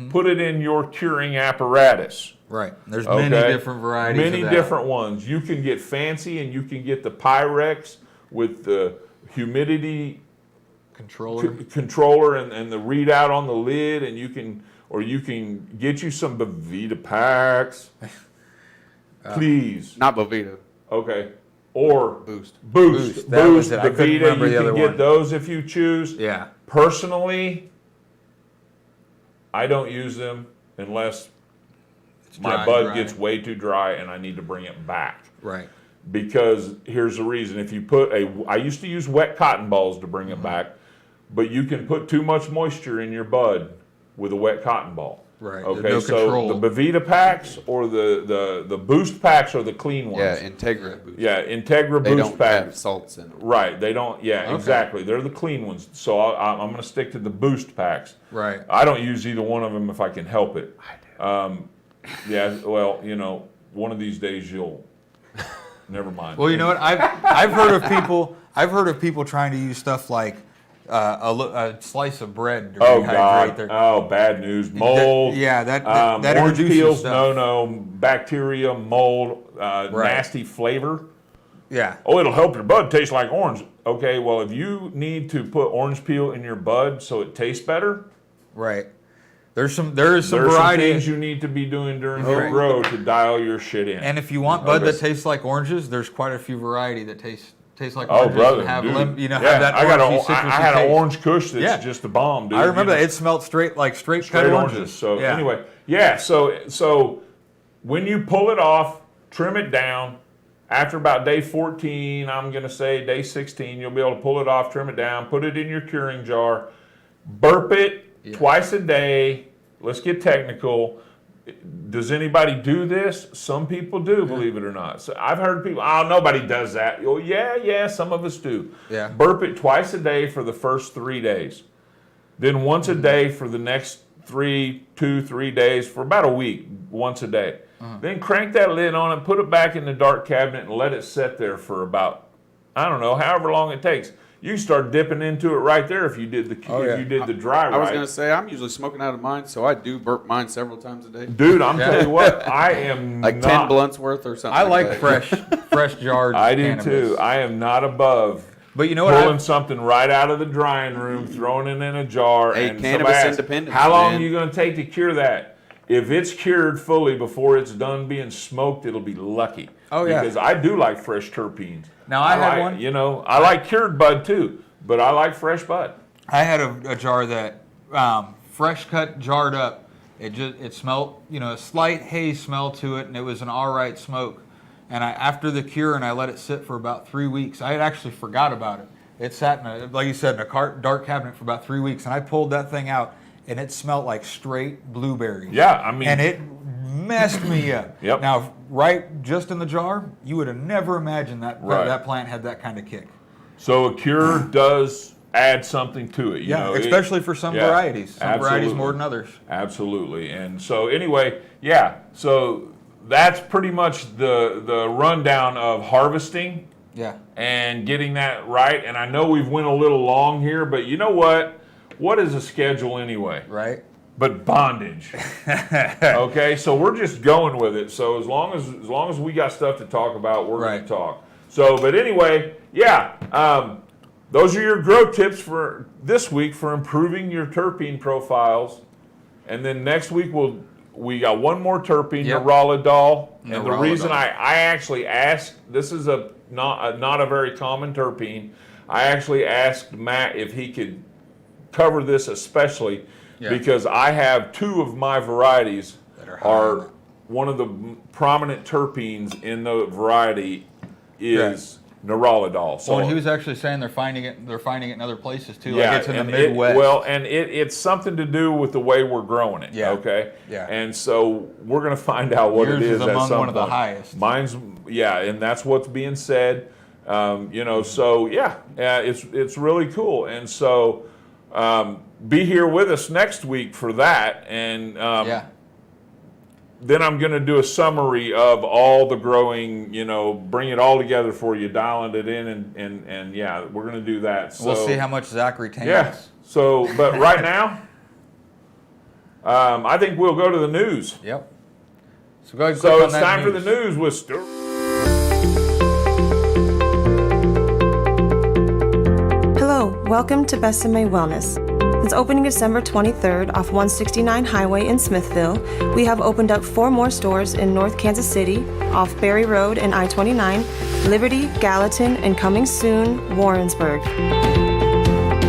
Speaker 5: put it in your curing apparatus.
Speaker 7: Right. There's many different varieties.
Speaker 5: Many
Speaker 7: of that.
Speaker 5: different ones. You can get fancy, and you can get the Pyrex with the humidity controller and the readout on the lid, and you can get you some Bovita packs. Please.
Speaker 6: Not Bovita.
Speaker 5: Okay. Or
Speaker 6: Boost.
Speaker 7: That was it. I couldn't
Speaker 5: Bovita,
Speaker 7: remember
Speaker 5: you
Speaker 7: the other
Speaker 5: can get
Speaker 7: one.
Speaker 5: those if you choose.
Speaker 7: Yeah.
Speaker 5: Personally, I don't use them unless my bud gets way too dry and I need to bring it back.
Speaker 7: Right.
Speaker 5: Because here's the reason. If you I used to use wet cotton balls to bring it back, but you can put too much moisture in your bud with a wet cotton ball.
Speaker 7: Right.
Speaker 5: Okay,
Speaker 7: There's no
Speaker 5: so
Speaker 7: control.
Speaker 5: the Bovita packs or the Boost packs are the clean ones.
Speaker 6: Yeah, Integra Boost.
Speaker 5: Yeah, Integra
Speaker 6: They
Speaker 5: Boost
Speaker 6: don't
Speaker 5: packs.
Speaker 6: have salts in them.
Speaker 5: Right, they don't. Yeah, exactly. They're the clean ones. So I'm going to stick to the Boost packs.
Speaker 7: Right.
Speaker 5: I don't use either one of them if I can help it.
Speaker 6: I do.
Speaker 5: Yeah. Well, one of these days you'll. Never mind.
Speaker 7: Well, you know what? I've heard of people trying to use stuff like a slice of bread to rehydrate
Speaker 5: God!
Speaker 7: their.
Speaker 5: Oh, bad news. Mold.
Speaker 7: That
Speaker 5: orange
Speaker 7: introduces
Speaker 5: peels.
Speaker 7: stuff.
Speaker 5: No. Bacteria, mold, nasty flavor.
Speaker 7: Yeah.
Speaker 5: Oh, it'll help your bud taste like orange. Okay, well, if you need to put orange peel in your bud so it tastes better,
Speaker 7: Right. There is some
Speaker 5: there's
Speaker 7: variety.
Speaker 5: some things you need to be doing during your grow to dial your shit in.
Speaker 7: And if you want bud that tastes like oranges, there's quite a few variety that taste like
Speaker 5: Oh,
Speaker 7: oranges
Speaker 5: brother,
Speaker 7: and have
Speaker 5: dude.
Speaker 7: have
Speaker 5: Yeah,
Speaker 7: that
Speaker 5: I
Speaker 7: orangey, citrusy
Speaker 5: had an
Speaker 7: taste.
Speaker 5: orange kush that's
Speaker 7: Yeah.
Speaker 5: just a bomb, dude.
Speaker 7: I remember that. It smelled straight cut
Speaker 5: straight
Speaker 7: oranges.
Speaker 5: So
Speaker 7: yeah.
Speaker 5: anyway, yeah. So when you pull it off, trim it down. After about day 14, I'm gonna say day 16, you'll be able to pull it off, trim it down, put it in your curing jar, burp it twice a day. Let's get technical. Does anybody do this? Some people do, believe it or not. So I've heard people, oh, nobody does that. Oh, yeah, some of us do.
Speaker 7: Yeah.
Speaker 5: Burp it twice a day for the first 3 days. Then once a day for the next 3 days, for about a week, once a day. Then crank that lid on and put it back in the dark cabinet and let it sit there for about, I don't know, however long it takes. You can start dipping into it right there if you did the dry right.
Speaker 6: I was going to say, I'm usually smoking out of mine, so I do burp mine several times a day.
Speaker 5: Dude, I'm telling you what, I am
Speaker 6: like
Speaker 5: not,
Speaker 6: 10 blunts worth or something.
Speaker 7: I like
Speaker 6: that.
Speaker 7: fresh jarred.
Speaker 5: I do
Speaker 7: cannabis.
Speaker 5: too. I am not above
Speaker 7: But you know what?
Speaker 5: pulling something right out of the drying room, throwing it in a jar,
Speaker 6: Hey,
Speaker 5: and
Speaker 6: cannabis
Speaker 5: somebody asks,
Speaker 6: independence,
Speaker 5: how long
Speaker 6: man.
Speaker 5: are you going to take to cure that? If it's cured fully before it's done being smoked, it'll be lucky.
Speaker 7: Oh, yeah.
Speaker 5: Because I do like fresh terpenes.
Speaker 7: Now, I had
Speaker 5: like,
Speaker 7: one.
Speaker 5: You know, I like cured bud too, but I like fresh bud.
Speaker 7: I had a jar that fresh cut, jarred up. It smelled, a slight haze smell to it, and it was an all right smoke. And after the cure, and I let it sit for about 3 weeks. I had actually forgot about it. It sat like you said, in a dark cabinet for about 3 weeks, and I pulled that thing out, and it smelled like straight blueberries.
Speaker 5: Yeah, I mean,
Speaker 7: and it messed me up.
Speaker 5: Yep.
Speaker 7: Now, just in the jar, you would have never imagined that that plant had that kind of kick.
Speaker 5: So a cure does add something to it.
Speaker 7: Especially for some varieties. Some varieties more than others.
Speaker 5: Absolutely. And so anyway, so that's pretty much the rundown of harvesting.
Speaker 7: Yeah.
Speaker 5: And getting that right. And I know we've went a little long here, but you know what? What is a schedule anyway?
Speaker 7: Right.
Speaker 5: But bondage. Okay, so we're just going with it. So as long as we got stuff to talk about, we're going to talk. So, but anyway, those are your grow tips for this week for improving your terpene profiles. And then next week we got one more terpene, Neuroladol. And the reason I actually asked, this is not a very common terpene. I actually asked Matt if he could cover this especially because I have two of my varieties that are one of the prominent terpenes in the variety is Neuroladol. So
Speaker 7: and he was actually saying they're finding it in other places too. Like it's in the Midwest.
Speaker 5: It's something to do with the way we're growing it.
Speaker 7: Yeah.
Speaker 5: Okay.
Speaker 7: Yeah.
Speaker 5: And so we're going to find out what
Speaker 7: Yours
Speaker 5: it is
Speaker 7: among
Speaker 5: at some
Speaker 7: one of the
Speaker 5: point.
Speaker 7: highest.
Speaker 5: Mine's and that's what's being said. It's really cool. And so be here with us next week for that. And then I'm going to do a summary of all the growing, bring it all together for you, dialing it in, and we're going to do that. So,
Speaker 7: we'll see how much Zach retains.
Speaker 5: Yeah. So, but right now, I think we'll go to the news.
Speaker 7: Yep. So go ahead and
Speaker 5: So
Speaker 7: click
Speaker 5: it's
Speaker 7: on that
Speaker 5: time for the
Speaker 7: news.
Speaker 5: news with Stuart.
Speaker 1: Hello, welcome to Besame Wellness. Since opening December 23rd off 169 Highway in Smithville, we have opened up 4 more stores in North Kansas City, off Berry Road and I-29, Liberty, Gallatin, and coming soon, Warrensburg.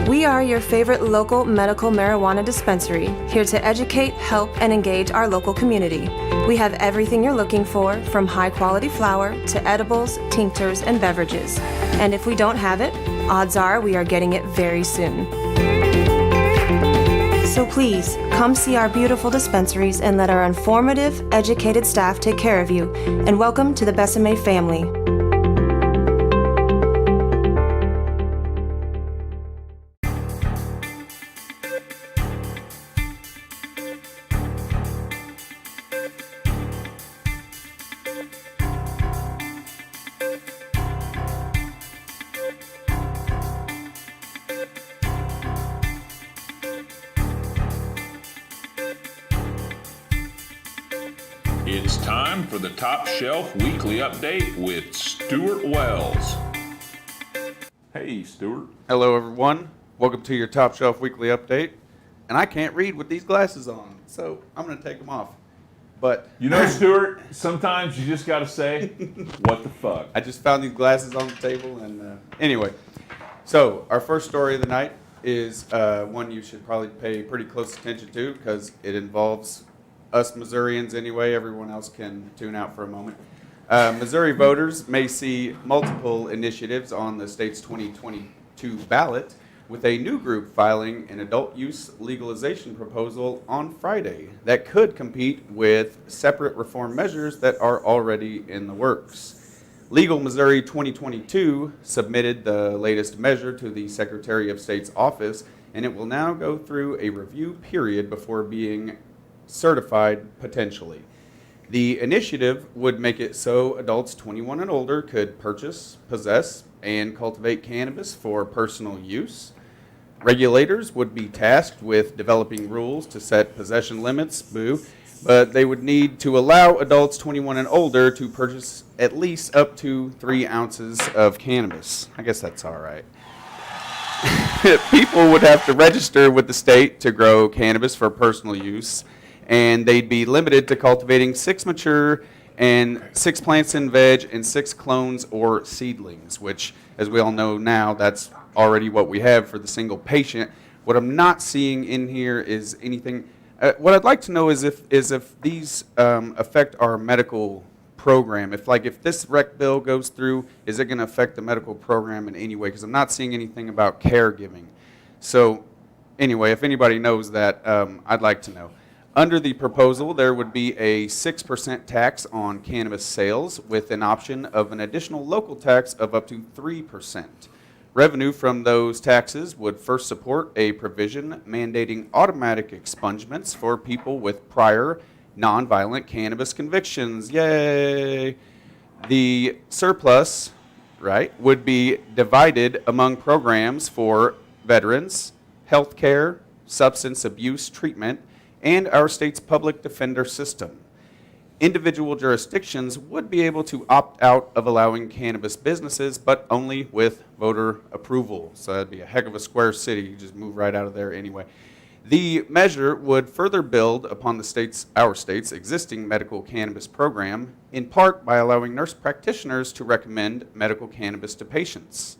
Speaker 1: We are your favorite local medical marijuana dispensary, here to educate, help, and engage our local community. We have everything you're looking for, from high-quality flower to edibles, tinctures, and beverages. And if we don't have it, odds are we are getting it very soon. So please, come see our beautiful dispensaries and let our informative, educated staff take care of you. And welcome to the Besame family.
Speaker 5: It's time for the Top Shelf Weekly Update with Stuart Wells. Hey, Stuart.
Speaker 6: Hello, everyone. Welcome to your Top Shelf Weekly Update. And I can't read with these glasses on, so I'm going to take them off. But
Speaker 5: Stuart, sometimes you just got to say, what the fuck?
Speaker 6: I just found these glasses on the table, and anyway. So our first story of the night is one you should probably pay pretty close attention to because it involves us Missourians anyway. Everyone else can tune out for a moment. Missouri voters may see multiple initiatives on the state's 2022 ballot with a new group filing an adult use legalization proposal on Friday that could compete with separate reform measures that are already in the works. Legal Missouri 2022 submitted the latest measure to the Secretary of State's office, and it will now go through a review period before being certified potentially. The initiative would make it so adults 21 and older could purchase, possess, and cultivate cannabis for personal use. Regulators would be tasked with developing rules to set possession limits, but they would need to allow adults 21 and older to purchase at least up to 3 ounces of cannabis. I guess that's all right. People would have to register with the state to grow cannabis for personal use, and they'd be limited to cultivating 6 mature and 6 plants in veg and 6 clones or seedlings, which, as we all know now, that's already what we have for the single patient. What I'm not seeing in here is anything. What I'd like to know is if these affect our medical program. If this rec bill goes through, is it going to affect the medical program in any way? Because I'm not seeing anything about caregiving. So anyway, if anybody knows that, I'd like to know. Under the proposal, there would be a 6% tax on cannabis sales with an option of an additional local tax of up to 3%. Revenue from those taxes would first support a provision mandating automatic expungements for people with prior nonviolent cannabis convictions. Yay! The surplus, would be divided among programs for veterans, healthcare, substance abuse treatment, and our state's public defender system. Individual jurisdictions would be able to opt out of allowing cannabis businesses, but only with voter approval. So that'd be a heck of a square city. You just move right out of there anyway. The measure would further build upon our state's existing medical cannabis program, in part by allowing nurse practitioners to recommend medical cannabis to patients.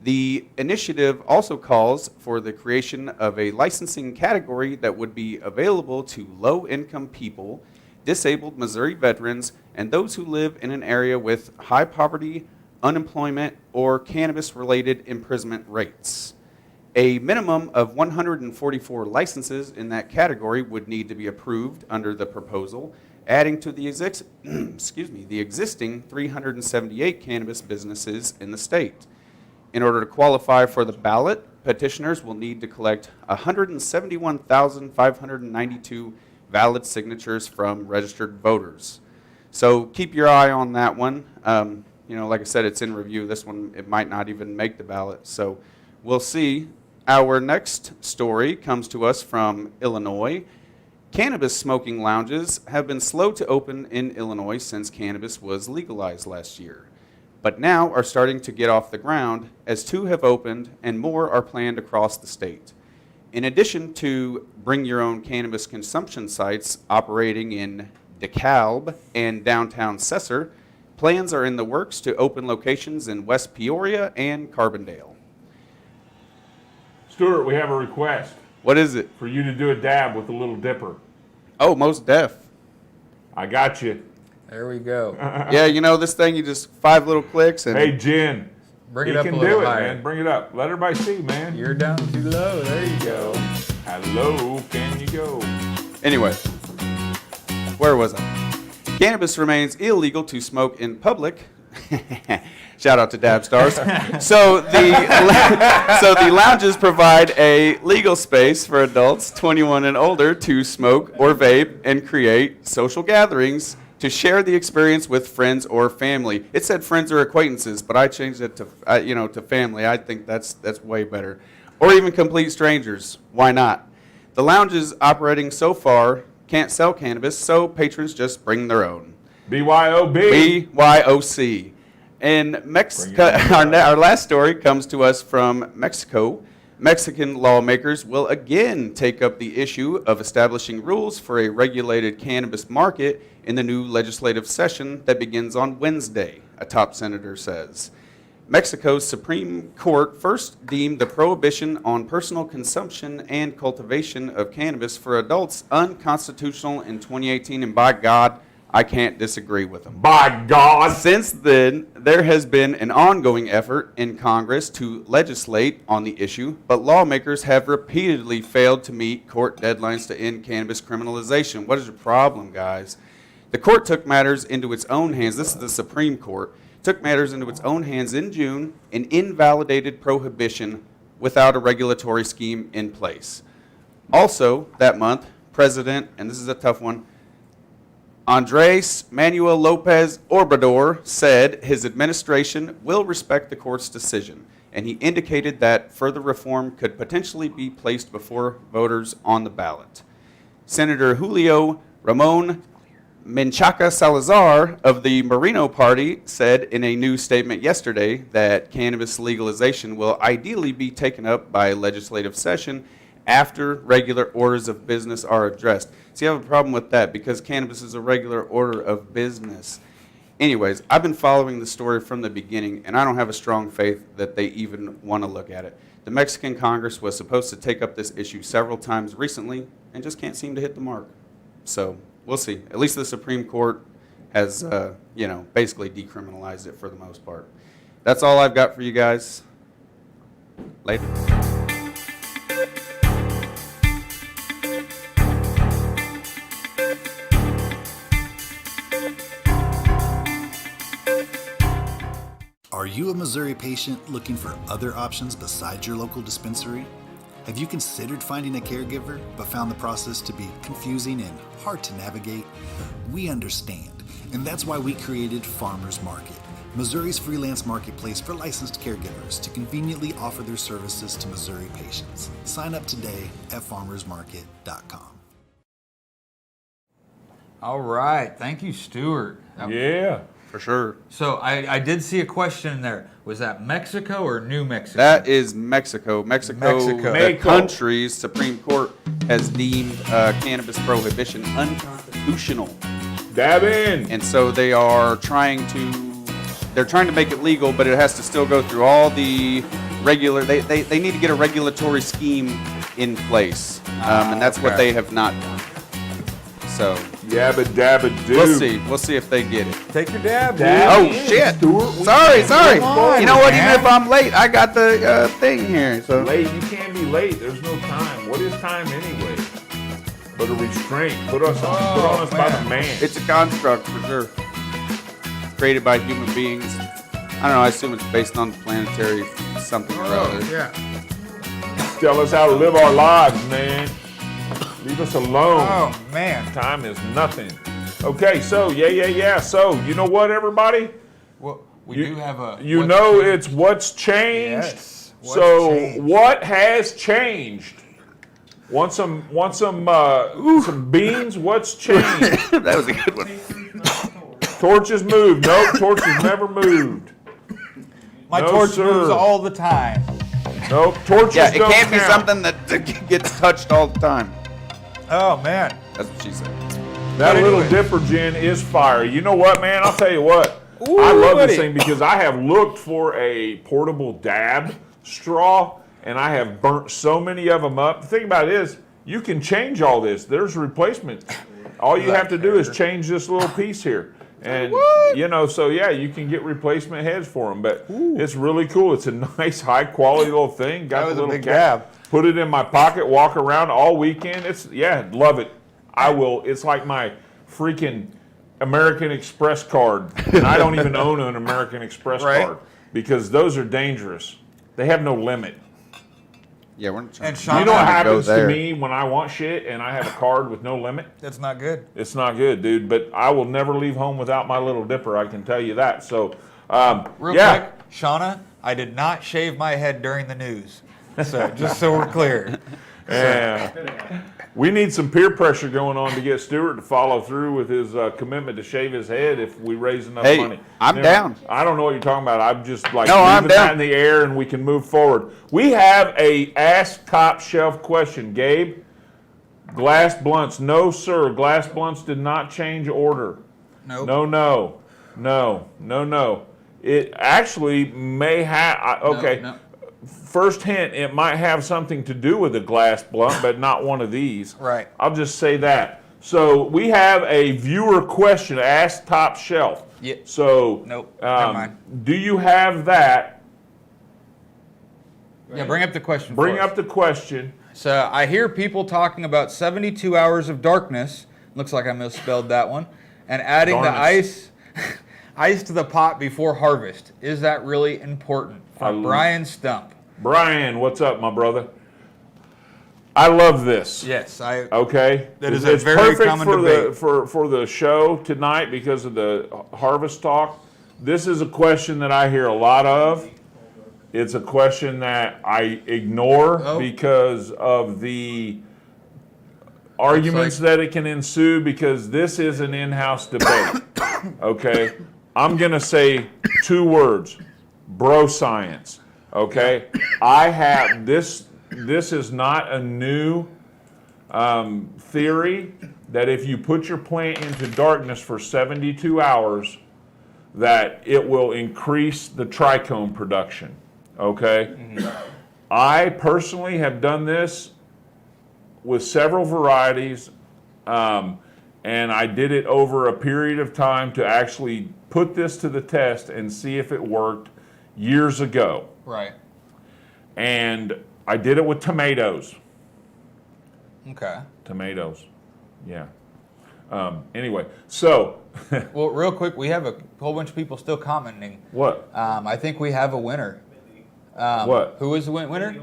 Speaker 6: The initiative also calls for the creation of a licensing category that would be available to low-income people, disabled Missouri veterans, and those who live in an area with high poverty, unemployment, or cannabis-related imprisonment rates. A minimum of 144 licenses in that category would need to be approved under the proposal, adding to the existing 378 cannabis businesses in the state. In order to qualify for the ballot, petitioners will need to collect 171,592 valid signatures from registered voters. So keep your eye on that one. Like I said, it's in review. This one, it might not even make the ballot. So we'll see. Our next story comes to us from Illinois. Cannabis smoking lounges have been slow to open in Illinois since cannabis was legalized last year, but now are starting to get off the ground as 2 have opened and more are planned across the state. In addition to bring your own cannabis consumption sites operating in DeKalb and downtown Cesar, plans are in the works to open locations in West Peoria and Carbondale.
Speaker 5: Stuart, we have a request.
Speaker 6: What is it?
Speaker 5: For you to do a dab with a little dipper.
Speaker 6: Oh, most def.
Speaker 5: I got you.
Speaker 7: There we go.
Speaker 6: Yeah, this thing, you just 5 little clicks and...
Speaker 5: Hey, Jen.
Speaker 7: Bring
Speaker 5: he
Speaker 7: it up
Speaker 5: can
Speaker 7: a little
Speaker 5: do it,
Speaker 7: higher.
Speaker 5: man. Bring it up. Let everybody see, man.
Speaker 7: You're down too low. There you go.
Speaker 5: Hello, can you go?
Speaker 6: Anyway, where was I? Cannabis remains illegal to smoke in public. Shout out to Dab Stars. So the lounges provide a legal space for adults 21 and older to smoke or vape and create social gatherings to share the experience with friends or family. It said friends or acquaintances, but I changed it to to family. I think that's way better. Or even complete strangers. Why not? The lounges operating so far can't sell cannabis, so patrons just bring their own.
Speaker 5: BYOB.
Speaker 6: BYOC. In Mexico, our last story comes to us from Mexico. Mexican lawmakers will again take up the issue of establishing rules for a regulated cannabis market in the new legislative session that begins on Wednesday, a top senator says. Mexico's Supreme Court first deemed the prohibition on personal consumption and cultivation of cannabis for adults unconstitutional in 2018, and by God, I can't disagree with him.
Speaker 5: By God.
Speaker 6: Since then, there has been an ongoing effort in Congress to legislate on the issue, but lawmakers have repeatedly failed to meet court deadlines to end cannabis criminalization. What is the problem, guys? The court took matters into its own hands. This is the Supreme Court. Took matters into its own hands in June and invalidated prohibition without a regulatory scheme in place. Also, that month, President, and this is a tough one, Andres Manuel Lopez Obrador said his administration will respect the court's decision, and he indicated that further reform could potentially be placed before voters on the ballot. Senator Julio Ramon Menchaca Salazar of the Moreno Party said in a news statement yesterday that cannabis legalization will ideally be taken up by legislative session after regular orders of business are addressed. See, I have a problem with that because cannabis is a regular order of business. Anyways, I've been following the story from the beginning, and I don't have a strong faith that they even want to look at it. The Mexican Congress was supposed to take up this issue several times recently and just can't seem to hit the mark. So we'll see. At least the Supreme Court has, basically decriminalized it for the most part. That's all I've got for you guys. Later.
Speaker 8: Are you a Missouri patient looking for other options besides your local dispensary? Have you considered finding a caregiver but found the process to be confusing and hard to navigate? We understand, and that's why we created Farmers Market, Missouri's freelance marketplace for licensed caregivers to conveniently offer their services to Missouri patients. Sign up today at farmersmarket.com.
Speaker 7: All right. Thank you, Stuart.
Speaker 5: Yeah.
Speaker 6: For sure.
Speaker 7: So I did see a question in there. Was that Mexico or New Mexico?
Speaker 6: That is Mexico. Mexico, the country's Supreme Court has deemed cannabis prohibition unconstitutional.
Speaker 5: Dab in.
Speaker 6: And so they are trying to make it legal, but it has to still go through all the regular, they need to get a regulatory scheme in place. And that's what they have not done. So
Speaker 5: Yabba dabba do.
Speaker 6: We'll see if they get it.
Speaker 7: Take your dab.
Speaker 6: Oh shit! Sorry. You know what? Even if I'm late, I got the thing here. So
Speaker 5: Late? You can't be late. There's no time. What is time anyway? But a restraint. Put on us by the man.
Speaker 6: it's a construct for sure, created by human beings. I don't know. I assume it's based on planetary something or other.
Speaker 7: Yeah.
Speaker 5: Tell us how to live our lives, man. Leave us alone.
Speaker 7: Oh, man.
Speaker 5: Time is nothing. Okay, so, yeah. So, you know what, everybody?
Speaker 7: Well, we do have a...
Speaker 5: It's what's changed.
Speaker 7: Yes.
Speaker 5: What has changed? Want some beans? What's changed?
Speaker 6: That was a good one.
Speaker 5: Torches moved. Nope, torches never moved.
Speaker 7: My torch moves all the time.
Speaker 5: Nope, torches
Speaker 6: Yeah, it
Speaker 5: don't
Speaker 6: can't be
Speaker 5: count.
Speaker 6: something that gets touched all the time.
Speaker 7: Oh, man.
Speaker 6: That's what she said.
Speaker 5: That
Speaker 7: But
Speaker 5: little
Speaker 7: anyway.
Speaker 5: dipper gin is fire. You know what, man? I'll tell you what. I love this thing because I have looked for a portable dab straw, and I have burnt so many of them up. The thing about it is, you can change all this. There's replacement. All you have to do is change this little piece here. And, you can get replacement heads for them. But it's really cool. It's a nice, high-quality little thing. Got
Speaker 7: That was
Speaker 5: the
Speaker 7: a
Speaker 5: little
Speaker 7: big
Speaker 5: cap.
Speaker 7: dab.
Speaker 5: Put it in my pocket, walk around all weekend. Love it. I will. It's like my freaking American Express card. And I don't even own an American Express card because those are dangerous. They have no limit.
Speaker 6: Yeah, we're not trying
Speaker 7: And
Speaker 6: to
Speaker 7: Sean,
Speaker 5: You know what
Speaker 6: go
Speaker 5: happens to
Speaker 6: there.
Speaker 5: me when I want shit and I have a card with no limit?
Speaker 7: That's not good.
Speaker 5: It's not good, dude. But I will never leave home without my little dipper. I can tell you that. So,
Speaker 7: Real quick, Shauna, I did not shave my head during the news. So, just so we're clear.
Speaker 5: Yeah. We need some peer pressure going on to get Stuart to follow through with his commitment to shave his head if we raise enough money.
Speaker 6: I'm down.
Speaker 5: I don't know what you're talking about. I'm just
Speaker 6: I'm down.
Speaker 5: that in the air and we can move forward. We have a Ask Top Shelf question. Gabe, glass blunts. No, sir. Glass blunts did not change order.
Speaker 7: Nope.
Speaker 5: No. It actually may have. Okay.
Speaker 7: No.
Speaker 5: First hint, it might have something to do with a glass blunt, but not one of these.
Speaker 7: Right.
Speaker 5: I'll just say that. So we have a viewer question, Ask Top Shelf.
Speaker 7: Yeah.
Speaker 5: So,
Speaker 7: Nope, never mind.
Speaker 5: do you have that?
Speaker 7: Yeah, bring up the question.
Speaker 5: Bring
Speaker 7: for us.
Speaker 5: up the question.
Speaker 7: So I hear people talking about 72 hours of darkness. Looks like I misspelled that one. And adding the
Speaker 5: Darkness.
Speaker 7: ice to the pot before harvest. Is that really important? From Brian Stump.
Speaker 5: Brian, what's up, my brother? I love this.
Speaker 7: Yes,
Speaker 5: Okay.
Speaker 7: That is
Speaker 5: It's
Speaker 7: a very
Speaker 5: perfect
Speaker 7: common
Speaker 5: for
Speaker 7: debate.
Speaker 5: for the show tonight because of the harvest talk. This is a question that I hear a lot of. It's a question that I ignore because of the arguments that it can ensue, because this is an in-house debate. Okay? I'm going to say 2 words. Bro science. Okay? I have this is not a new theory that if you put your plant into darkness for 72 hours, that it will increase the trichome production. Okay? I personally have done this with several varieties, and I did it over a period of time to actually put this to the test and see if it worked years ago.
Speaker 7: Right.
Speaker 5: And I did it with tomatoes.
Speaker 7: Okay.
Speaker 5: Tomatoes. Yeah. Anyway, so.
Speaker 7: Well, real quick, we have a whole bunch of people still commenting.
Speaker 5: What?
Speaker 7: I think we have a winner.
Speaker 5: What?
Speaker 7: Who is the winner?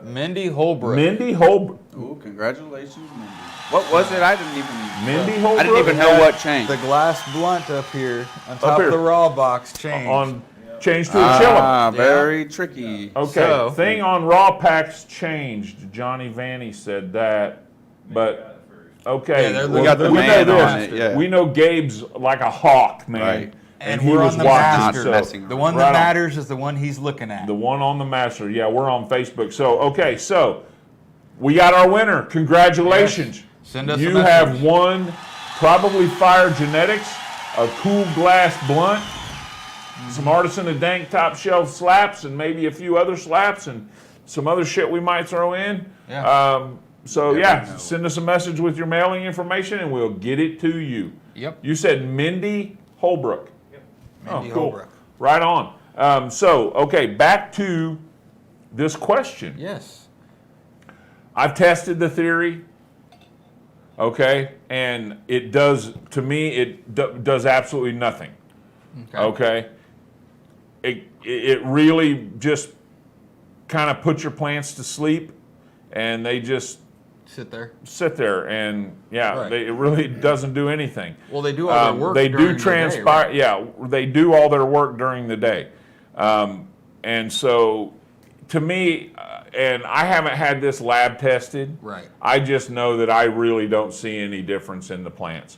Speaker 7: Mindy Holbrook.
Speaker 5: Mindy Holbrook.
Speaker 6: Ooh, congratulations, Mindy. What was it? I didn't even.
Speaker 5: Mindy Holbrook.
Speaker 6: I didn't even know what changed.
Speaker 7: The glass blunt up here on top
Speaker 5: here.
Speaker 7: of the raw box changed.
Speaker 5: Changed to a chillum.
Speaker 6: Ah, very tricky.
Speaker 5: Okay,
Speaker 7: So-
Speaker 5: thing on raw packs changed. Johnny Vanny said that, but okay.
Speaker 7: Yeah,
Speaker 6: We got the
Speaker 5: we know
Speaker 6: man
Speaker 5: this.
Speaker 6: on it, yeah.
Speaker 5: We know Gabe's like a hawk, man.
Speaker 6: Right.
Speaker 7: And
Speaker 5: he
Speaker 7: we're
Speaker 5: was
Speaker 7: on the
Speaker 5: watching.
Speaker 7: master.
Speaker 6: Not messing
Speaker 7: The
Speaker 6: around.
Speaker 7: one
Speaker 5: Right
Speaker 7: that
Speaker 5: on.
Speaker 7: matters is the one he's looking at.
Speaker 5: The one on the master. Yeah, we're on Facebook. So okay, so we got our winner. Congratulations.
Speaker 7: Yes. Send us a
Speaker 5: You
Speaker 7: message.
Speaker 5: have won probably Fire Genetics, a cool glass blunt, some Artisan and Dank top shelf slaps, and maybe a few other slaps and some other shit we might throw in.
Speaker 7: Yeah.
Speaker 5: So yeah, send us a message with your mailing information and we'll get it to you.
Speaker 7: Yep.
Speaker 5: You said Mindy Holbrook. Yep.
Speaker 7: Mindy
Speaker 5: cool.
Speaker 7: Holbrook.
Speaker 5: Right on. So okay, back to this question.
Speaker 7: Yes.
Speaker 5: I've tested the theory. Okay, and it does, to me, it does absolutely nothing. Okay. It really just kind of puts your plants to sleep, and they just
Speaker 7: Sit there.
Speaker 5: and yeah,
Speaker 7: Right.
Speaker 5: it really doesn't do anything.
Speaker 7: Well, they do all their work
Speaker 5: They
Speaker 7: during
Speaker 5: do
Speaker 7: the day,
Speaker 5: transpire.
Speaker 7: right?
Speaker 5: Yeah, they do all their work during the day, and so to me, and I haven't had this lab tested.
Speaker 7: Right.
Speaker 5: I just know that I really don't see any difference in the plants.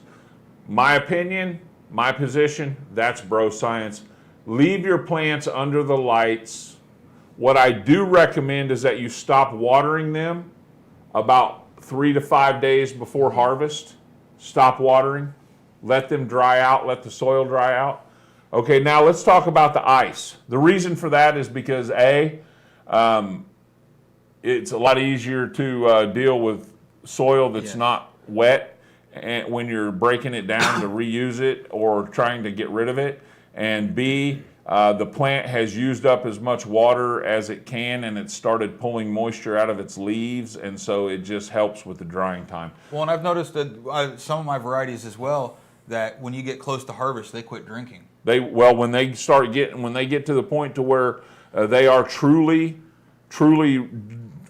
Speaker 5: My opinion, my position, that's bro science. Leave your plants under the lights. What I do recommend is that you stop watering them about 3 to 5 days before harvest. Stop watering. Let them dry out. Let the soil dry out. Okay, now let's talk about the ice. The reason for that is because it's a lot easier to deal with soil that's not wet and when you're breaking it down to reuse it or trying to get rid of it. And B, the plant has used up as much water as it can and it started pulling moisture out of its leaves, and so it just helps with the drying time.
Speaker 7: Well, and I've noticed that some of my varieties as well, that when you get close to harvest, they quit drinking.
Speaker 5: When they get to the point to where they are truly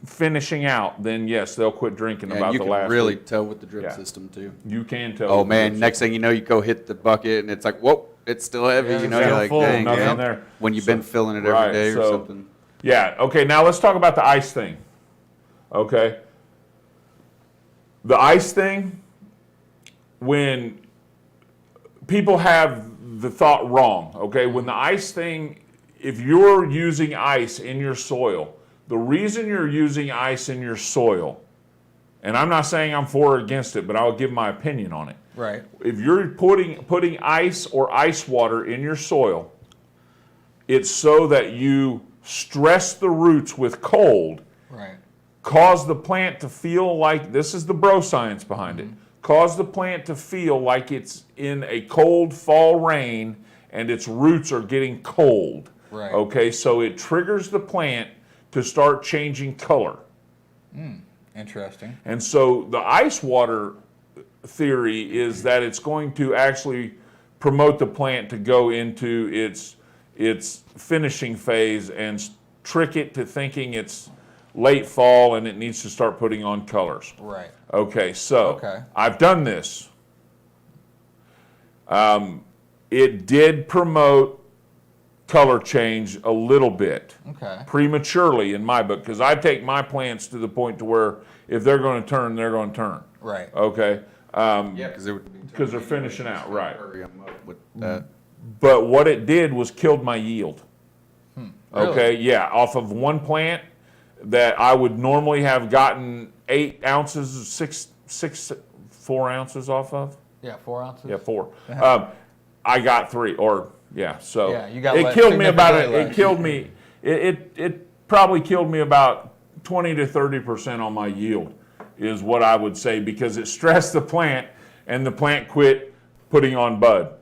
Speaker 5: finishing out, then yes, they'll quit drinking
Speaker 6: And
Speaker 5: about
Speaker 6: you
Speaker 5: the
Speaker 6: can
Speaker 5: last
Speaker 6: really
Speaker 5: week.
Speaker 6: tell with the drip
Speaker 5: Yeah.
Speaker 6: system too.
Speaker 5: You can tell.
Speaker 6: Oh
Speaker 5: with the
Speaker 6: man,
Speaker 5: drip
Speaker 6: next
Speaker 5: system.
Speaker 6: thing you know, you go hit the bucket and it's like, whoa, it's still heavy.
Speaker 7: Yeah,
Speaker 6: You know,
Speaker 7: it's
Speaker 6: you're
Speaker 7: still
Speaker 6: like,
Speaker 7: full,
Speaker 6: dang,
Speaker 5: nothing
Speaker 6: yeah.
Speaker 5: there.
Speaker 6: When you've
Speaker 5: So-
Speaker 6: been filling it every
Speaker 5: right,
Speaker 6: day or
Speaker 5: so-
Speaker 6: something.
Speaker 5: Yeah, okay, now let's talk about the ice thing. Okay. The ice thing, when people have the thought wrong, okay? When the ice thing, if you're using ice in your soil, the reason you're using ice in your soil, and I'm not saying I'm for or against it, but I'll give my opinion on it.
Speaker 7: Right.
Speaker 5: If you're putting ice or ice water in your soil, it's so that you stress the roots with cold,
Speaker 7: Right.
Speaker 5: cause the plant to feel like, this is the bro science behind it, cause the plant to feel like it's in a cold fall rain and its roots are getting cold.
Speaker 7: Right.
Speaker 5: Okay, so it triggers the plant to start changing color.
Speaker 7: Interesting.
Speaker 5: And so the ice water theory is that it's going to actually promote the plant to go into its finishing phase and trick it to thinking it's late fall and it needs to start putting on colors.
Speaker 7: Right.
Speaker 5: Okay, so
Speaker 7: Okay.
Speaker 5: I've done this. It did promote color change a little bit.
Speaker 7: Okay.
Speaker 5: Prematurely in my book, because I take my plants to the point to where if they're going to turn, they're going to turn.
Speaker 7: Right.
Speaker 5: Okay.
Speaker 6: Yeah, because
Speaker 5: they're finishing out, right.
Speaker 6: Hurry 'em up with that.
Speaker 5: But what it did was killed my yield.
Speaker 7: Really?
Speaker 5: Okay, yeah, off of one plant that I would normally have gotten 8 ounces, 4 ounces off of.
Speaker 7: Yeah, 4 ounces.
Speaker 5: Yeah, 4. I got 3, or yeah. So
Speaker 7: Yeah, you got
Speaker 5: it
Speaker 7: less,
Speaker 5: killed me about it.
Speaker 7: significantly
Speaker 5: It
Speaker 7: less.
Speaker 5: killed me. It probably killed me about 20 to 30% on my yield, is what I would say, because it stressed the plant, and the plant quit putting on bud.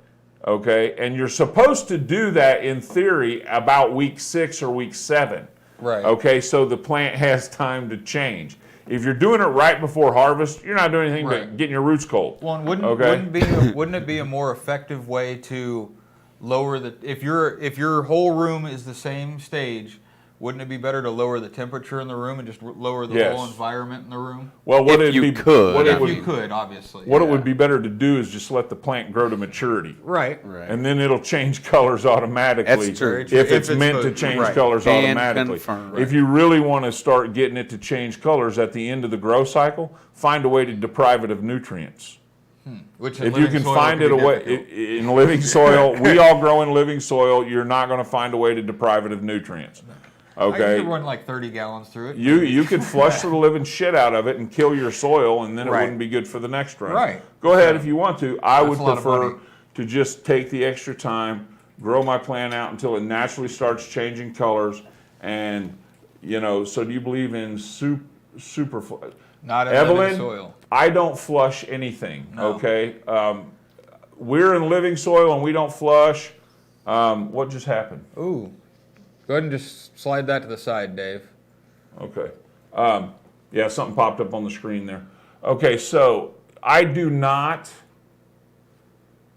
Speaker 5: Okay, and you're supposed to do that in theory about week 6 or week 7.
Speaker 7: Right.
Speaker 5: Okay, so the plant has time to change. If you're doing it right before harvest, you're not doing anything
Speaker 7: Right.
Speaker 5: but getting your roots cold.
Speaker 7: Well, and wouldn't it be a more effective way to lower the if your whole room is the same stage? Wouldn't it be better to lower the temperature in the room and just lower the
Speaker 5: Yes.
Speaker 7: whole environment in the room?
Speaker 5: Well, what
Speaker 6: If
Speaker 5: it'd
Speaker 6: you
Speaker 5: be,
Speaker 6: could.
Speaker 5: what it
Speaker 7: If
Speaker 5: would,
Speaker 7: you could, obviously.
Speaker 5: what it
Speaker 7: yeah.
Speaker 5: would be better to do is just let the plant grow to maturity,
Speaker 7: Right.
Speaker 6: Right.
Speaker 5: and then it'll change colors automatically.
Speaker 6: That's true.
Speaker 5: If it's meant to
Speaker 7: supposed-
Speaker 5: change
Speaker 6: right.
Speaker 5: colors
Speaker 6: And
Speaker 5: automatically.
Speaker 6: confirm.
Speaker 5: If you really want to start getting it to change colors at the end of the grow cycle, find a way to deprive it of nutrients.
Speaker 7: Which in
Speaker 5: If you
Speaker 7: living
Speaker 5: can
Speaker 7: soil
Speaker 5: find
Speaker 7: can
Speaker 5: it
Speaker 7: be
Speaker 5: away
Speaker 7: difficult.
Speaker 5: in living soil, we all grow in living soil. You're not going to find a way to deprive it of nutrients.
Speaker 7: I
Speaker 5: Okay.
Speaker 7: usually run like 30 gallons through it.
Speaker 5: You could flush the living shit out of it and kill your soil, and then it
Speaker 7: Right.
Speaker 5: wouldn't be good for the next run.
Speaker 7: Right.
Speaker 5: Go ahead if you want to. I would
Speaker 7: That's a lot of
Speaker 5: prefer
Speaker 7: money.
Speaker 5: to just take the extra time, grow my plant out until it naturally starts changing colors, and So do you believe in super?
Speaker 7: Not in
Speaker 5: Evelyn,
Speaker 7: living soil.
Speaker 5: I don't flush anything.
Speaker 7: No.
Speaker 5: Okay. We're in living soil and we don't flush. What just happened?
Speaker 7: Ooh. Go ahead and just slide that to the side, Dave.
Speaker 5: Okay. Yeah, something popped up on the screen there. Okay, so I do not